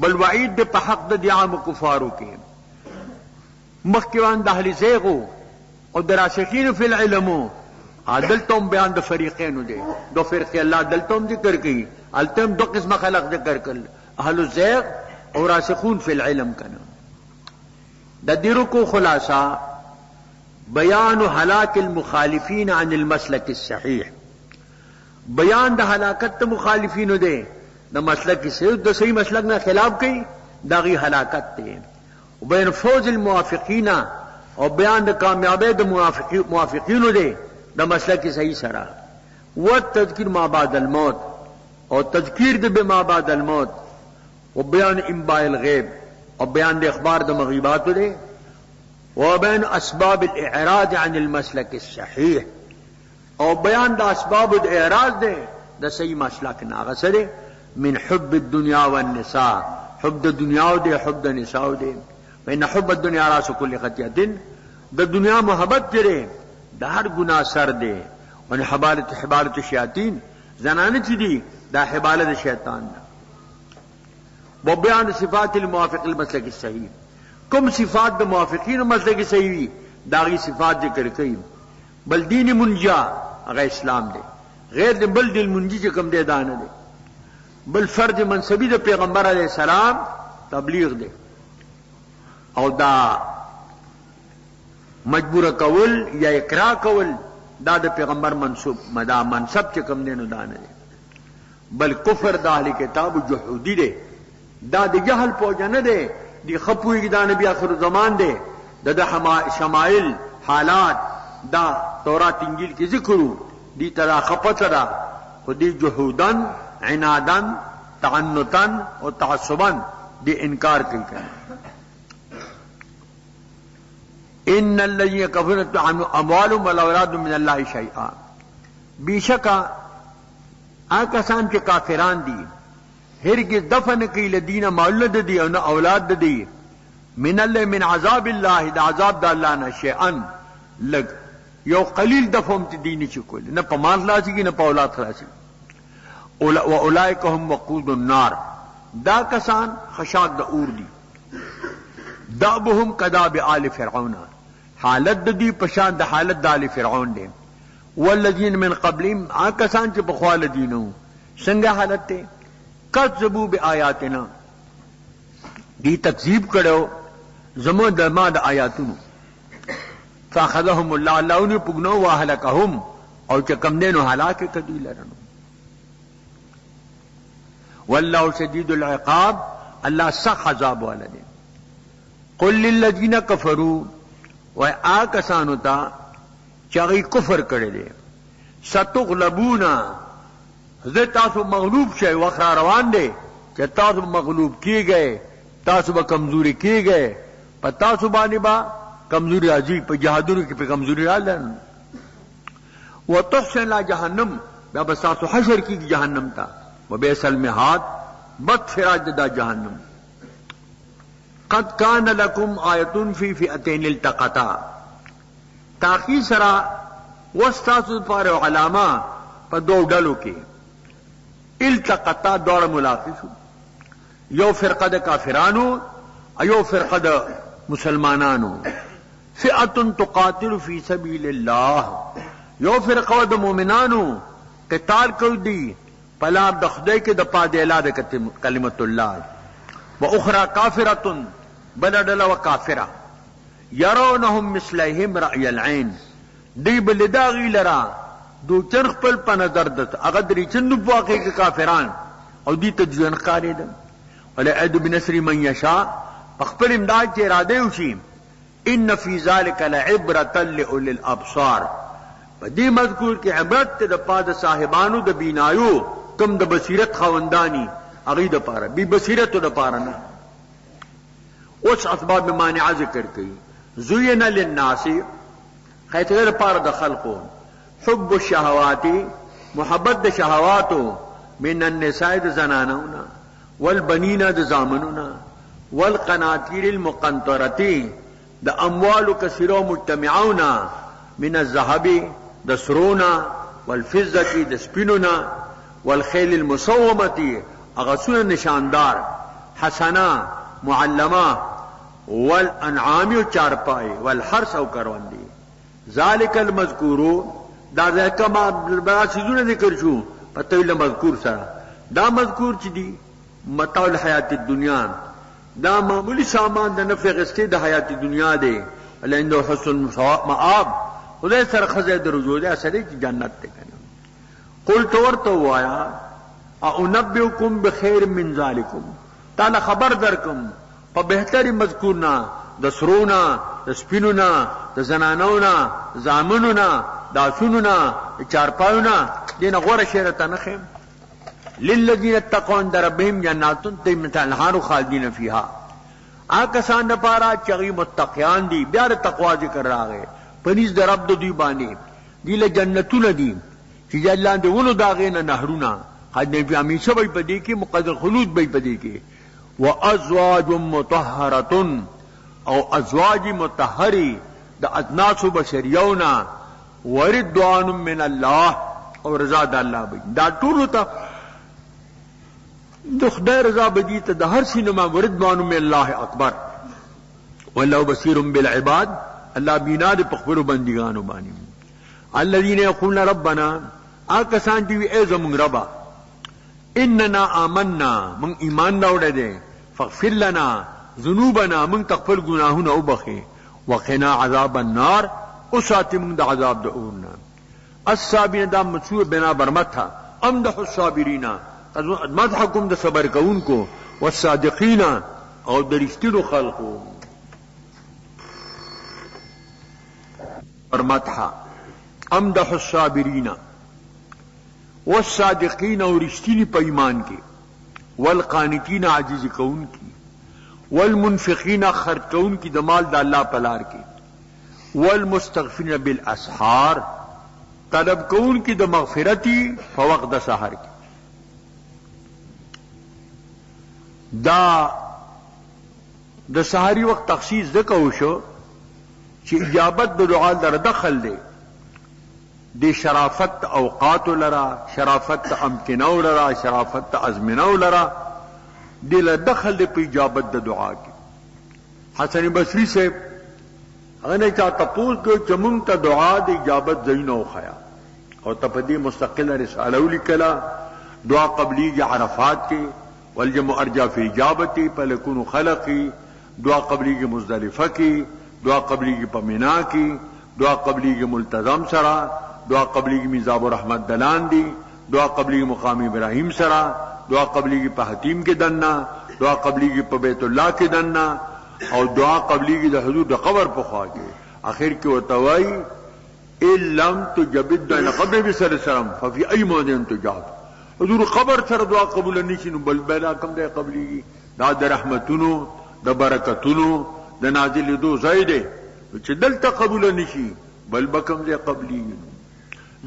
بل وعید د په حق د عام کفارو کې مخکې بیان د اهل زیغو او د راسخین فی العلم عدلتم بیان د فریقینو دی دو فرقې الله دلتم ذکر کړي التم دو قسم خلق ذکر کړل اهل الزیغ او راسخون فی العلم کنه د دې رکوع خلاصہ بیان هلاك المخالفین عن المسلک الصحیح بیان د هلاکت مخالفینو دی د مسلک د صحیح مسلک نه خلاف کوي داغي هلاکت دی وبین فوز الموافقین او بیان د کامیابی د موافقینو دی د مسلک صحیح سره و تذکر ما بعد الموت او تذکیر د بما بعد الموت و بیان انباء الغیب او بیان د اخبار د مغیبات دی و بیان اسباب الاعراض عن المسلک الصحیح او بیان د اسباب الاعراض دی د صحیح مسلک نه غسره من حب الدنيا والنساء حب د دنیا او د حب د نساء دی وان حب الدنيا راس كل خطيئه د دنیا محبت لري د هر ګناه سر دی او حبالت الشیاطین زنانه چې دي دا حبالت شیطان ده و بیان صفات الموافق المسلک الصحیح کوم صفات د موافقین مسلک صحیح داغي صفات ذکر کړي بل دین منجا هغه اسلام دی غیر د بل دین منجی چې کوم دی دانه دی بل فرض منصبی د پیغمبر علیه السلام تبلیغ دی او دا مجبور کول یا اقرار کول دا د پیغمبر منصب مدا منصب چې کوم دی نو دانه دی بل کفر د اهل کتاب جحودی دی دا د جهل پوجنه دی دی خپوی د نبی اخر زمان دی د شمائل حالات دا تورات انجیل کې ذکرو دی ترا خپترا خودی جحودن عنادن تعنتن او تعصبن دی انکار کوي ان الذين كفروا اموالهم والاولاد من الله شيئا بیشکا آکسان چې کافران دي هرگز دفن کوي لدین مولد دي او نه اولاد دي من الله من عذاب الله د عذاب د الله نه شيئا لګ یو قلیل دفهم ته دیني چې کول نه په مال خلاصي نه په اولاد خلاصي واولئک هم وقود النار دا کسان خشاک د اور دي دابهم کذاب آل فرعون حالت د دې پشان د حالت د آل فرعون دي والذین من قبلهم کسان چې په خواله دینو څنګه حالت ته کذبوا بیااتنا دی تکذیب کړو زمو د ما د آیاتونو فاخذهم الله لون پغنو واهلكهم او چې کم دینو هلاک کدی لرنو والله شدید العقاب الله سخت عذاب ولدي قل للذین کفروا و آکسانو تا چاگئی کفر کردے ستغلبونا حضرت تاسو مغلوب شئے وخرا روان دے کہ تاسو مغلوب کیے گئے تاسو با کمزوری کیے گئے پا تاسو بانی با کمزوری عزیز پا جہادوری کی پا کمزوری آلن و تحسن لا جہنم بیا بس تاسو حشر کی جہنم تا و بیس المحاد بد فراج دا جہنم. قد کان لکم آیتن فی فئتین التقطا تاقی سرا وستاسو پار علامہ پا دو ڈلو کے التقطا دور ملاقشو یو فرقہ دا کافرانو ایو فرقہ دا مسلمانانو. فئتن تقاتل فی سبیل اللہ یو فرقہ دا مومنانو قتال کو دی پلا دخدے کے دا پادیلا دا کلمت اللہ. و اخرى کافرتن بلدل و کافرہ یرونہم مثلیہم رأی العین دی بلداغی لرا دو چرخ پل پا نظر دت اغدری چندو پواقی کے کافران او دی تجزن قاری دن ولعید بنصر من یشاء پخپل امداد چے ارادے ہوشی. ان فی ذالک لعبرتا لأولی الابصار دی مذکور کی عبرت دا پا دا صاحبانو دا بینایو کم دا بصیرت خواندانی اغی دا پارا بی بصیرت دا پارا نا. اس اسباب مانعہ ذکر کی. زوین للناسی خیت غیر پارا دا خلقو حب الشہواتی محبت دا شہواتو من النساء دا زنانونا والبنین دا زامنونا والقناطیر المقنطرتی دا اموال کثیرو مجتمعونا من الذهبی دا سرونا والفزتی دا سپینونا والخیل المصومتی اغسون نشاندار حسنا معلمہ والانعام چارپائی والحرس او کروندی. ذالک المذکورو دا ذکر ما بڑا چیزوں ذکر شو پتویل مذکور سرا دا مذکور چی دی متاع الحیات الدنیا دا معمولی سامان دا نفع غستی دا حیات دنیا دے لندو حسن معاب خدای سر خزے در رجوع دے اثرے کی جنت تے کرنے. قل تورتو آیا اونبئکم بخیر من ذالکم تالا خبر درکم پا بہتری مذکورنا دا سرونا دا سپینونا دا زنانونا زامنونا دا سنونا دا چارپایونا دینا غور شیرتا نخیم. للذین اتقون در ربهم جناتن تیمتا انہارو خالدین فیہا آکسان دا پارا چغی متقیان دی بیار تقوی ذکر راگے پنیز در رب دی بانی دیل جنتون دی چیز اللہ دے ونو داغینا نہرونا خادنے فی ہمیشہ بھئی پدی کی مقدر خلود بھئی پدی کی. وازواج مطہرتن او ازواج مطہری دا ادناس بشریونا وردوان من اللہ اور رضا دا اللہ بھئی دا طولو تا دخدای رضا بدیتا دا ہر سینما وردوان من اللہ اکبر واللہ بصیر بالعباد اللہ بینا دے پخبرو بندگانو بانی. الذین یقولون ربنا آکسان دیوی اے زمون ربا اننا آمنا من ایمان راوڑے دے فاغفر لنا ذنوبنا من تغفر گناہنا اوبخے وقنا عذاب النار اساتی من دا عذاب دا اورنا. الصابرین دا مدسور بنا برمتھا امدح الصابرین مدحکم دا صبر کون کو والصادقین او درشتر خلقو برمتھا امدح الصابرین والصادقین اور رشتینی پا ایمان کے والقانتین عاجز کون کی والمنفقین خرچ کون کی دمال دا اللہ پلار کے والمستغفرین بالاسحار طلب کون کی دا مغفرتی فوقت دا سحر کی. دا سحری وقت تخصیص دکو شو چی اجابت دا دعا در دخل دے دی شرافت اوقات لرا شرافت امکنو لرا شرافت ازمنو لرا دی لدخل دی پی اجابت دا دعا کی. حسن بصری سے اگنے چاہتا پوز کو چمنگ تا دعا دی اجابت زینو خیا اور تپدی مستقل رسالو لکلا دعا قبلی جا عرفات کی والجم ارجا فی اجابتی پلکون خلقی دعا قبلی کی مزدلفہ کی دعا قبلی کی پمینا کی دعا قبلی کی ملتظم سرا دعا قبلی کی میزاب الرحمت دلان دی دعا قبلی کی مقام ابراہیم سرا دعا قبلی کی پا حتیم کے دننا دعا قبلی کی پا بیت اللہ کے دننا اور دعا قبلی کی دا حضور دا قبر پخوا کے آخر کی وتوائی ان لم تجبد دعنا قبر بسر سرم ففی ای موضع تجاب حضور قبر سر دعا قبول نیشنو بل بیلا کم دے قبلی کی دا دا رحمتونو دا برکتونو دا نازل دو زائدے چه دلتا قبول نیشی بل بکم دے قبلی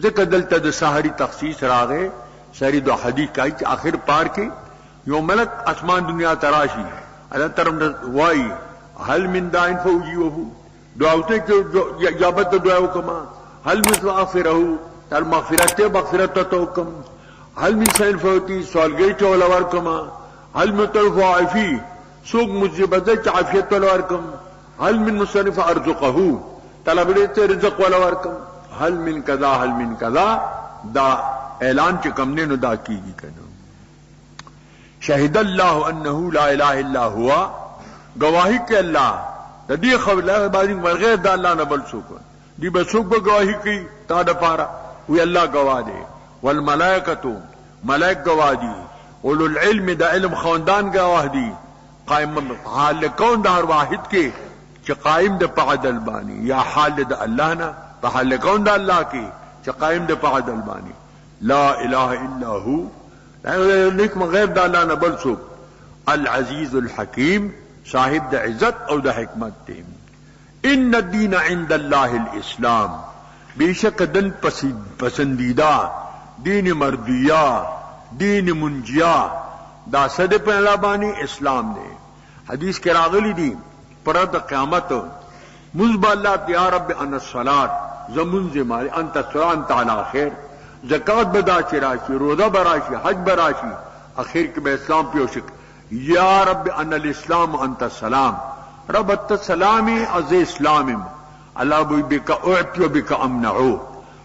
ذکر دلتا دا سحری تخصیص راغے ساری دو حدیث کائی آخر پار کے یو ملک اسمان دنیا تراشی اللہ طرف وائی هل من داعٍ فأجيبه دعوتے کہ اجابت دعا کما هل مثل اغفره تر مغفرت مغفرت تو کم هل من سائل فوتی سوال گئی چولا ورکما هل متلف عافی سوق مجیبت عافیت ولا ورکم هل من مصنف ارزقه طلب لیتے رزق ولا ورکم هل من کذا هل من کذا دا اعلان چکم نے نو دا کی گی کنو شہد اللہ انہو لا الہ الا ہوا گواہی کے اللہ دا دی خبر بازی غیر دا اللہ نبل سوکن دی بسوک با گواہی کی تا دا پارا وی اللہ گواہ دے والملائکتو ملائک گواہ دی اولو العلم دا علم خواندان گواہ دی قائم حال کون دا ہر واحد کے چا قائم دا پعدل بانی یا حال دا اللہ نا پا حال کون دا اللہ کی چا قائم دا پعدل بانی لا الہ الا ہو لیکن غیر دا اللہ نبل سوک العزیز الحکیم صاحب دا عزت او دا حکمت تیم ان الدین عند اللہ الاسلام بے شک دن پسندیدہ دین مردیہ دین منجیہ دا صد پہلا بانی اسلام نے حدیث کے راغلی دی پرد قیامت مزبا اللہ یا رب ان الصلاة زمن زماری انت الصلاة انت علا خیر زکاة بدا چراشی روزہ براشی حج براشی اخیر کے بے اسلام پیوشک یا رب ان الاسلام انت السلام رب انت السلامی از اسلامم اللہ بوئی بکا اعتی و بکا امنعو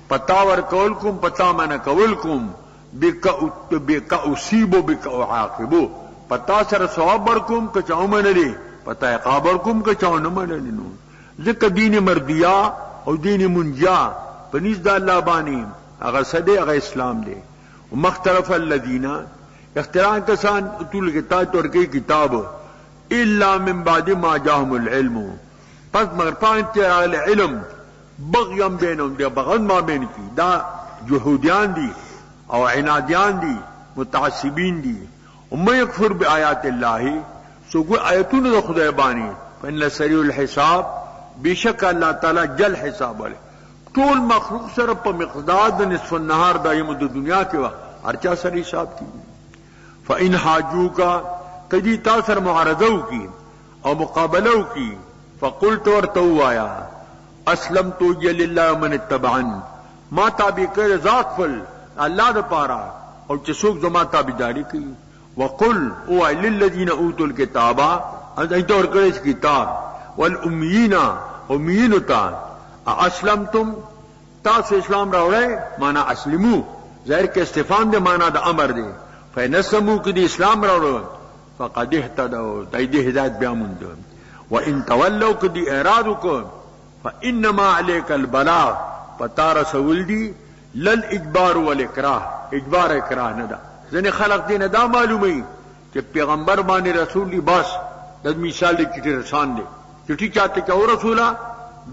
پتاور کولکم پتا من کولکم بکا اصیبو بکا اعاقبو پتا سر ثواب برکم کچاو من لی پتا عقاب برکم کچاو نمن لنو ذکر دین مردیا او دین منجا پنیز دا اللہ بانی اگر صدے اگر اسلام دے مختلف الذین اختلاف کسان طول کتاب ترکی کتاب الا من بعد ما جاہم العلم پس مگر پانچ علم بغیم بینم دے بغن ما بین کی دا جہودیان دی او عنادیان دی متعصبین دی ومن یکفر بآیات اللہ سو کوئی آیتون دا خدا بانی فإن سریع الحساب بیشک اللہ تعالی جل حساب والے طول مخلوق سر پا مقدار دا نصف النہار دا یم دا دنیا کے وقت ہرچا سر حساب کی فإن حاجوکا کدی تا سر معارضو کی او مقابلو کی فقلت ورتو آیا اسلمت وجه لله ومن اتبعن ما تابع کر ذات فل اللہ دا پارا اور چسوک زما تابعداری کی وقل او للذین اوتوا الکتاب انت اور کرے اس کتاب والامیین امیین تا اسلمتم تاسو اسلام راوڑے مانا اسلمو ظاہر کے استفهام دے مانا دا امر دے فینسمو کدی اسلام راوڑو فقد اهتدوا تایدی ہدایت بیامون دو وان تولوا کدی اعراض کو فانما عليك البلاغ پتا رسول دی لل اجبار والاکراه اجبار اکراه ندا زنی خلق دین دا معلومی کہ پیغمبر باندې رسول دی بس د مثال دی چټی رسان دی چټی چاته کہ رسولا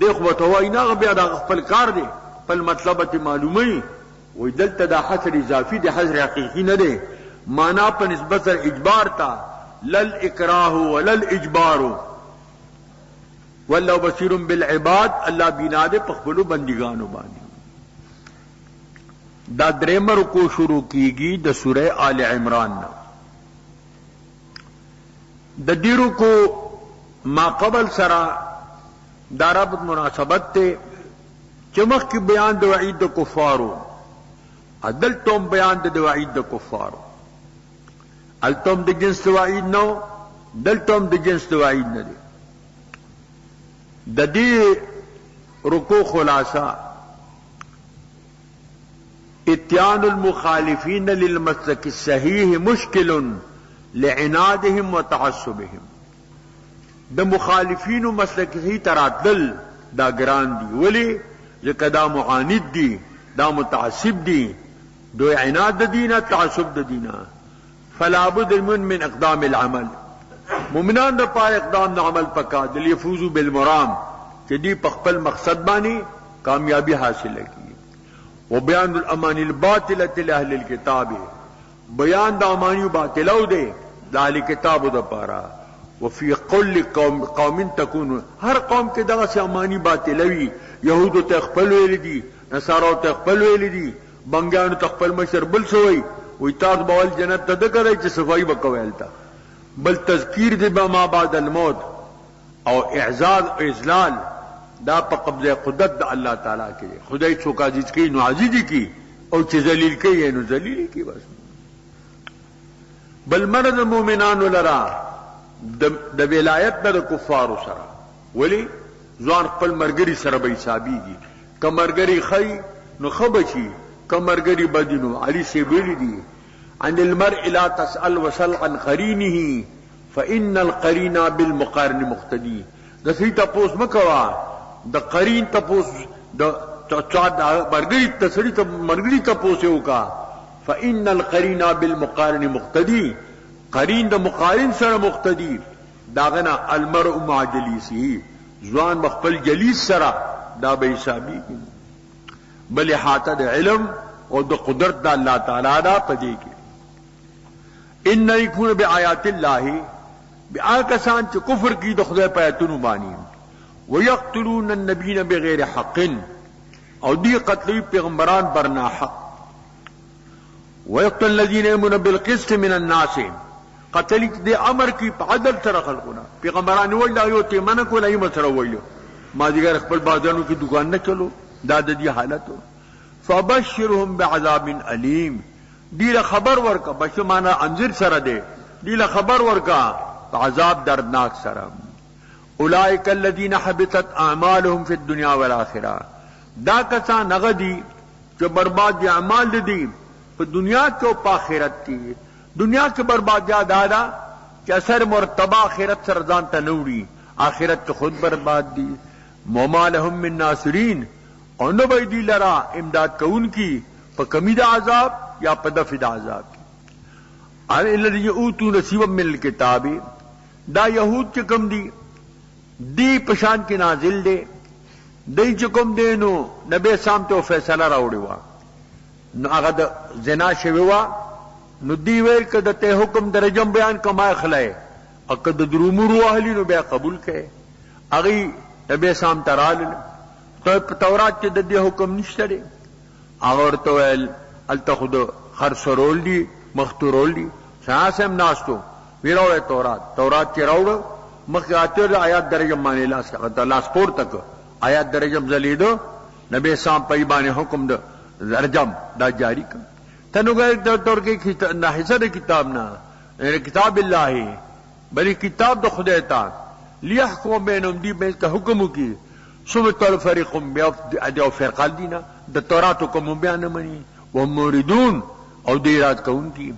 دیکھ وتوای نه بیا دا خپل کار دی خپل مطلب ته معلومی وې دلته دا حصر اضافي دی حصر حقیقی نه دی معنا په نسبت اجبار تا لل اکراه ولل اجبار واللہ بصیر بالعباد اللہ بینا دے پخبلو بندگانو بانی دا دریمر کو شروع کی گی دا سورہ آل عمران نا دا دیرو کو ما قبل سرا دا رابط مناسبت تے چمخ کی بیان دا وعید دا کفارو عدل توم بیان دا وعید دا کفارو التوم دا جنس دا وعید نو دل توم دا جنس دا وعید ندے دا دی رکو خلاصہ اتیان المخالفین للمسلک الصحیح مشکل لعنادهم وتعصبهم دا مخالفین و مسلک صحیح تراتل دا گران دی ولی ذکر دا معاند دی دا متعصب دی دو عناد دا دینا تعصب دا دینا فلا بد من اقدام العمل مومنان دا پار اقدام دا عمل پکا دل یفوزو بالمرام کہ دی پخپل مقصد بانی کامیابی حاصل کی وبیان الامانی الباطلۃ لاہل الکتاب بیان دا امانی باطلو دے دا اہل کتاب دا پارا وفی قل قوم تکون ہر قوم کے دا سے امانی باطلوی یہود تخپل ویل دی نصارو تخپل ویل دی بنگیانو تخپل مشر بل سوئی وی تاسو بول جنت ته د کوي چې صفائی وکوي تا بل تذکیر دی بما بعد الموت او اعزاز او اذلال دا په قبضه قدرت د الله تعالی کې خدای څوک عزیز کوي نو عزیز کی او چې ذلیل کوي نو ذلیل کی بس بل مرد مومنانو لرا د ولایت د کفارو سره ولی ځوان خپل مرګري سره به حسابيږي کمرګري خي نو خبشي کمرګري بدینو علي سی ویلي دي عن المرء لا تسأل وسل عن قرينه فإن القرين بالمقارن مقتدي د سې تاسو مکوا د قرین تاسو د مرګري تسړي ته مرګري تاسو یو کا فإن القرين بالمقارن مقتدي قرین د مقارن سره مقتدی داغنا المرء مع جلیسه ځوان مخبل جلیس سره دا به حسابي بل احاطه د علم او د قدرت د الله تعالی دا پدې کې ان یکون بیاات الله بیاکسان چې کفر کی د خدای په آیاتونو باندې ويقتلون النبیین بغیر حق او دی قتل پیغمبران برنا حق ويقتل الذين يؤمنون بالقسط من الناس قتل دې امر کی په عدل سره خلقونه پیغمبران ویل یو ته من کول ایم سره ویل ما دیګر خپل بازارونو کې دکان نه چلو دا د دې حالت فبشرهم بعذاب الیم دې خبر ورکا بشمانه انذر سره دې دې خبر ورکا عذاب دردناک سره اولئک الذین حبطت اعمالهم فی الدنیا والآخرہ دا کسان نغدی چې برباد دي اعمال دي په دنیا کې او په آخرت کې دنیا کې بربادیا دادا چې اثر مرتبه آخرت سره ځان ته نوړي آخرت ته خود برباد دي وما لهم من ناصرین او نو به دي لرا امداد کوونکی په کمی د عذاب یا په دفع د عذاب الذين اوتوا نصيبا من الكتاب دا يهود چې کوم دي دی پشان کې نازل دي دای چې کوم دي نو نبی سام ته فیصله راوړی و نو هغه د زنا شوی و نو دی ویل کده ته حکم درجم بیان کما خلای او کده درومرو اهلی نو بیا قبول کړي اغي نبی سام ترال ته تورات کې د دې حکم نشته دی هغه ورته ویل التخذ خرسرول دی مختورول دی ساسم ناستو ویراوه تورات کې راوړ مخ اته آیات درجم باندې لاس کا الله سپور تک آیات درجم زلیدو نبی سام په باندې حکم د درجم دا جاری کړ تنو گئے دور کې نه حصہ کتاب نه کتاب الله بلې کتاب د خدای تعالی ليحكم بينهم دي به حکم کی ثم طرف فريق بيدعوا فرقه دينا د تورات حکم بیان مني وموردون او دیرات کون کی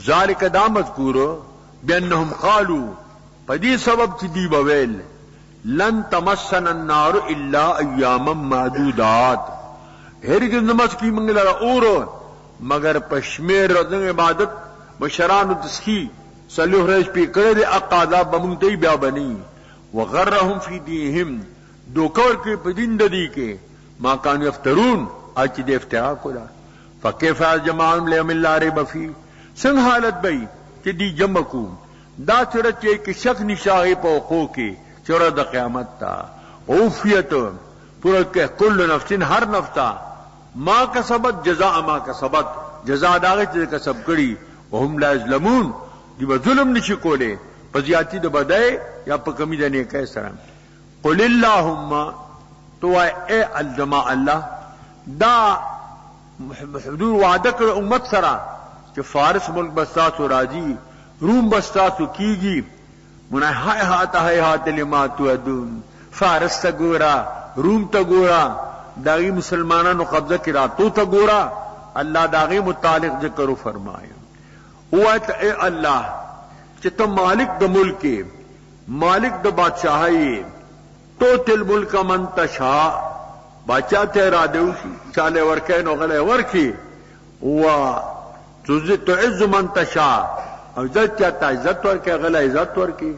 ذالک دا مذکور بانهم قالوا پدې سبب چې دی بویل لن تمسنا النار الا اياما معدودات هرګ نماز کی منګلا اور مگر پشمیر د عبادت مشران تسخی صلیح رش پی کړه د اقادا بمونتی بیا بنی وغرهم فی دینهم دوکور کې په دین د دی کې ما کان یفترون اچ د افترا کولا فکیف جماعهم لیوم لا ریب فی څنګه حالت بئی چې دی جمع کو دا سره چې شک نشاغه په حقوق کې چر د قیامت تا اوفیت پورا کې کل نفس هر نفس ما کسبت جزاء ما کسبت جزاء داغه چې کسب کړي وهم لا یظلمون دی ظلم نشي کوله په زیاتی د بدای یا په کمی د نیکه سره قل اللهم تو اے الجماع الله دا حضور وعده کړ امت سره چې فارس ملک بساتو راځي روم بساتو کیږي منهای هات لما تودون فارس ته ګورا روم ته ګورا داغی مسلمانانو قبضه کی راتو تا گورا اللہ داغی متعلق ذکر فرمایا اوات اے اللہ کہ تم مالک دا ملک مالک دا بادشاہی تو تل ملک من تشا بادشاہ تے را دیوشی چالے ورکے نو غلے ورکی تو عز من تشا عزت چاہتا عزت ورکے غلے عزت ورکی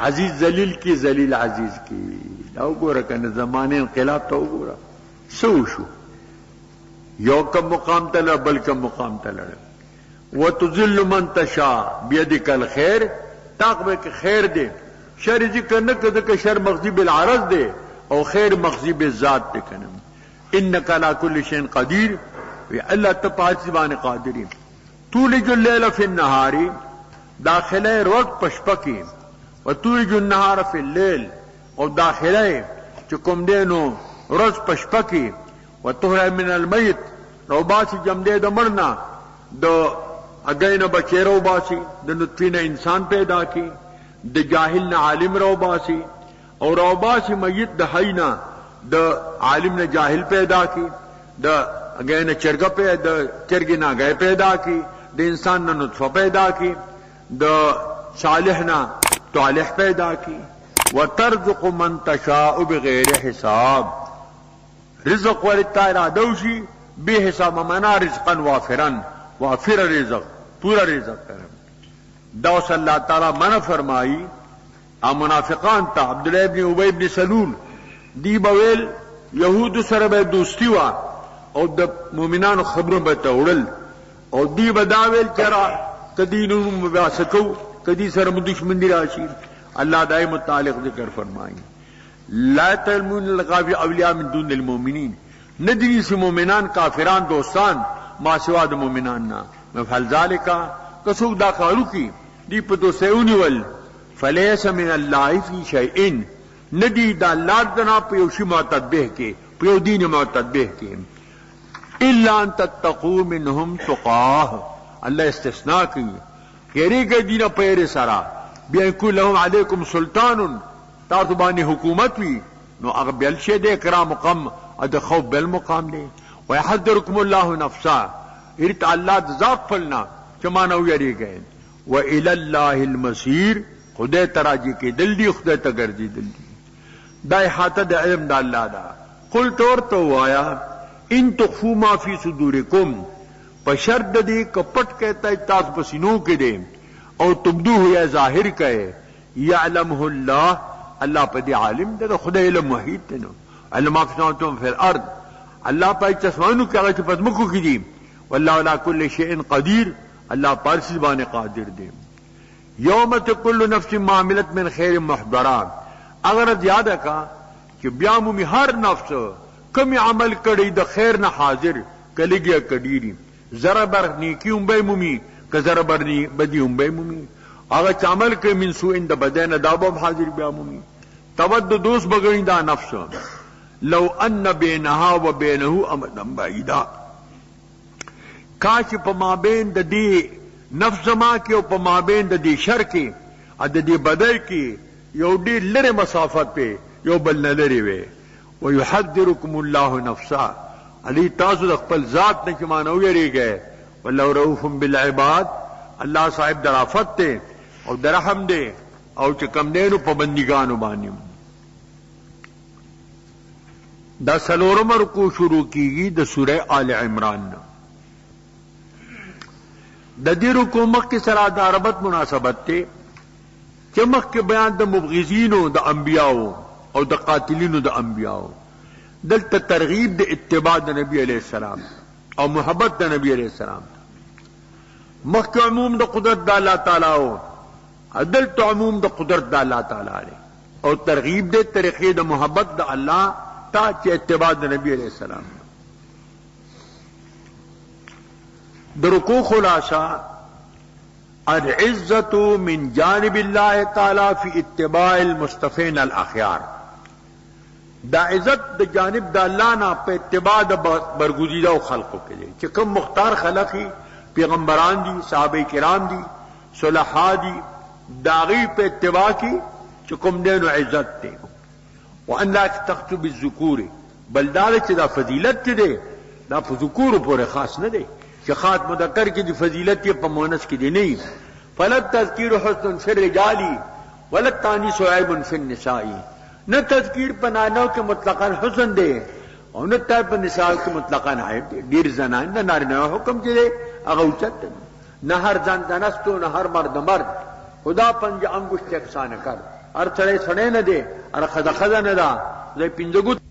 عزیز ذلیل کی ذلیل عزیز کی او گورا کن زمانے انقلاب تو گورا سوشو یو کم مقام تلڑ بل کم مقام تلڑ وتذل من تشاء بيدك الخير تاقبه که خیر دے شر ذکر نکده که شر مغزی بالعرض دے او خیر مغزی بالذات دے کنم انک علی کل شیء قدیر وی اللہ تپاسی بان قادری تولج اللیل فی النهار داخله روز پشپکی و تولج النهار فی اللیل او داخله چکم دینو روز پشپکی و تخرج من المیت رو باسی جمدے دا مرنا دا اگین بچے رو باسی دا نطفین انسان پیدا کی دا جاہل نا عالم رو باسی اور رو باسی میت دا حینا دا عالم نے جاہل پیدا کی دا اگین چرگا پیدا چرگی نا گئے پیدا کی دا انسان نا نطفہ پیدا کی دا صالح نا طالح پیدا کی وترزق من تشاء بغیر حساب رزق ورتا ارادوشی بے حساب منا رزقا وافر رزق پورا رزق کرم دوس اللہ تعالی منع فرمائی منافقان تا عبداللہ ابن ابی ابن سلول دی بویل یہود سره به دوستی وا او د مؤمنانو خبرو به توړل او دی بداویل چرا کدینو مباسکو کدی سره دشمنی راشي اللہ دائم متعلق ذکر فرمائی لا تلمون الغافی اولیاء من دون المؤمنین ندری سے مومنان کافران دوستان ما سوا د مومنان نا مفعل ذالکا کسوک دا کارو کی دی پتو سیونی ول فلیس من اللہ فی شیئن ندی دا اللہ دنا پیوشی معتدبہ کے پیو دین معتدبہ کے الا ان تتقو منہم تقاہ اللہ استثناء کی کہرے کہ دینا پیر سارا بیکو لهم علیکم سلطان تاسو باندې حکومت وی نو هغه بل شه د کرام مقام د خوف بل مقام دی ويحذركم الله نفسا ارت الله ذات فلنا چمانو یری گئے والى الله المصير خدای تراجی کې دل دی خدای ته ګرځي دل دی دا احاطه د علم د الله دا قل تور تو وایا ان تخفوا ما فی صدورکم بشرط دې کپټ کہتا ہے تاسو پسینو کې دے او تبدوه یا ظاہر کہے یعلمه اللہ اللہ پا دی عالم دے خدا علم وحید تنو علم افسناتم فی الارض اللہ پا چسمانو کیا گا چپت مکو کی دی واللہ علا کل شئن قدیر اللہ پارسی بانے قادر دے یومت کل نفس معاملت من خیر محضران اگر زیادہ کا کہ بیامومی ہر نفس کمی عمل کڑی دا خیر نہ حاضر کلگیا کڑیری ذرا بر نیکی بے مومی کذر برنی بدی بے مومی اگر چامل کے من سوء دا بدین دابم حاضر بیا مومی تود دوست بگئی دا نفس لو ان بینہا و بینہو امدن بعیدا کاش پا مابین دا دی نفس ما کے و پا مابین دا دی شر کے دا دی بدر کے یو دی لر مسافت پہ یو بل نلری وے ویحذرکم اللہ نفسا علی تاسو دا خپل ذات نچمانو یری گئے واللہ رؤوف بالعباد اللہ صاحب درافت تے اور درحم دے او چکم دینو پابندگانو بانیم دا سلورم رکو شروع کی گی دا سورہ آل عمران دا دی رکو مخ کے سرا دا عربت مناسبت تے چمخ کے بیان دا مبغضینو دا انبیاءو او دا قاتلینو دا انبیاءو دلتا ترغیب دا اتباع دا نبی علیہ السلام او محبت دا نبی علیہ السلام مخ عموم دا قدرت دا اللہ تعالیٰ ہو عدل تو عموم دا قدرت دا اللہ تعالیٰ لے اور ترغیب دے طریقے دا محبت دا اللہ تا چے اتباع دا نبی علیہ السلام دا رکو خلاصہ العزت من جانب اللہ تعالیٰ فی اتباع المصطفین الاخیار دا عزت دا جانب دا اللہ نا پہ اتباع دا برگزیدہ و خلقوں کے لئے چکم مختار خلقی پیغمبران دی صحابہ کرام دی صلحاء دی داغی پہ اتباع کی چکم دین و عزت تے وان لا تختو بالذکور بلدار چی دا فضیلت دے دا ذکور پورے خاص نہ دے کہ خاص مذکر کی دی فضیلت پا مونس کی دی نہیں فلت تذکیر حسن فی الرجالی ولت تانیس عیب فی النسائی نہ تذکیر پا نانو کے مطلقاً حسن دے اور نہ تر پا نساء کے مطلقاً عیب دے دیر زنان نہ نارنا حکم چی دے اغوچت نہ ہر زن زنستو نہ ہر مرد مرد خدا پنج انگشت اکسان کر ار سڑے سڑے نہ دے ار خدا خدا نہ دا پنجگت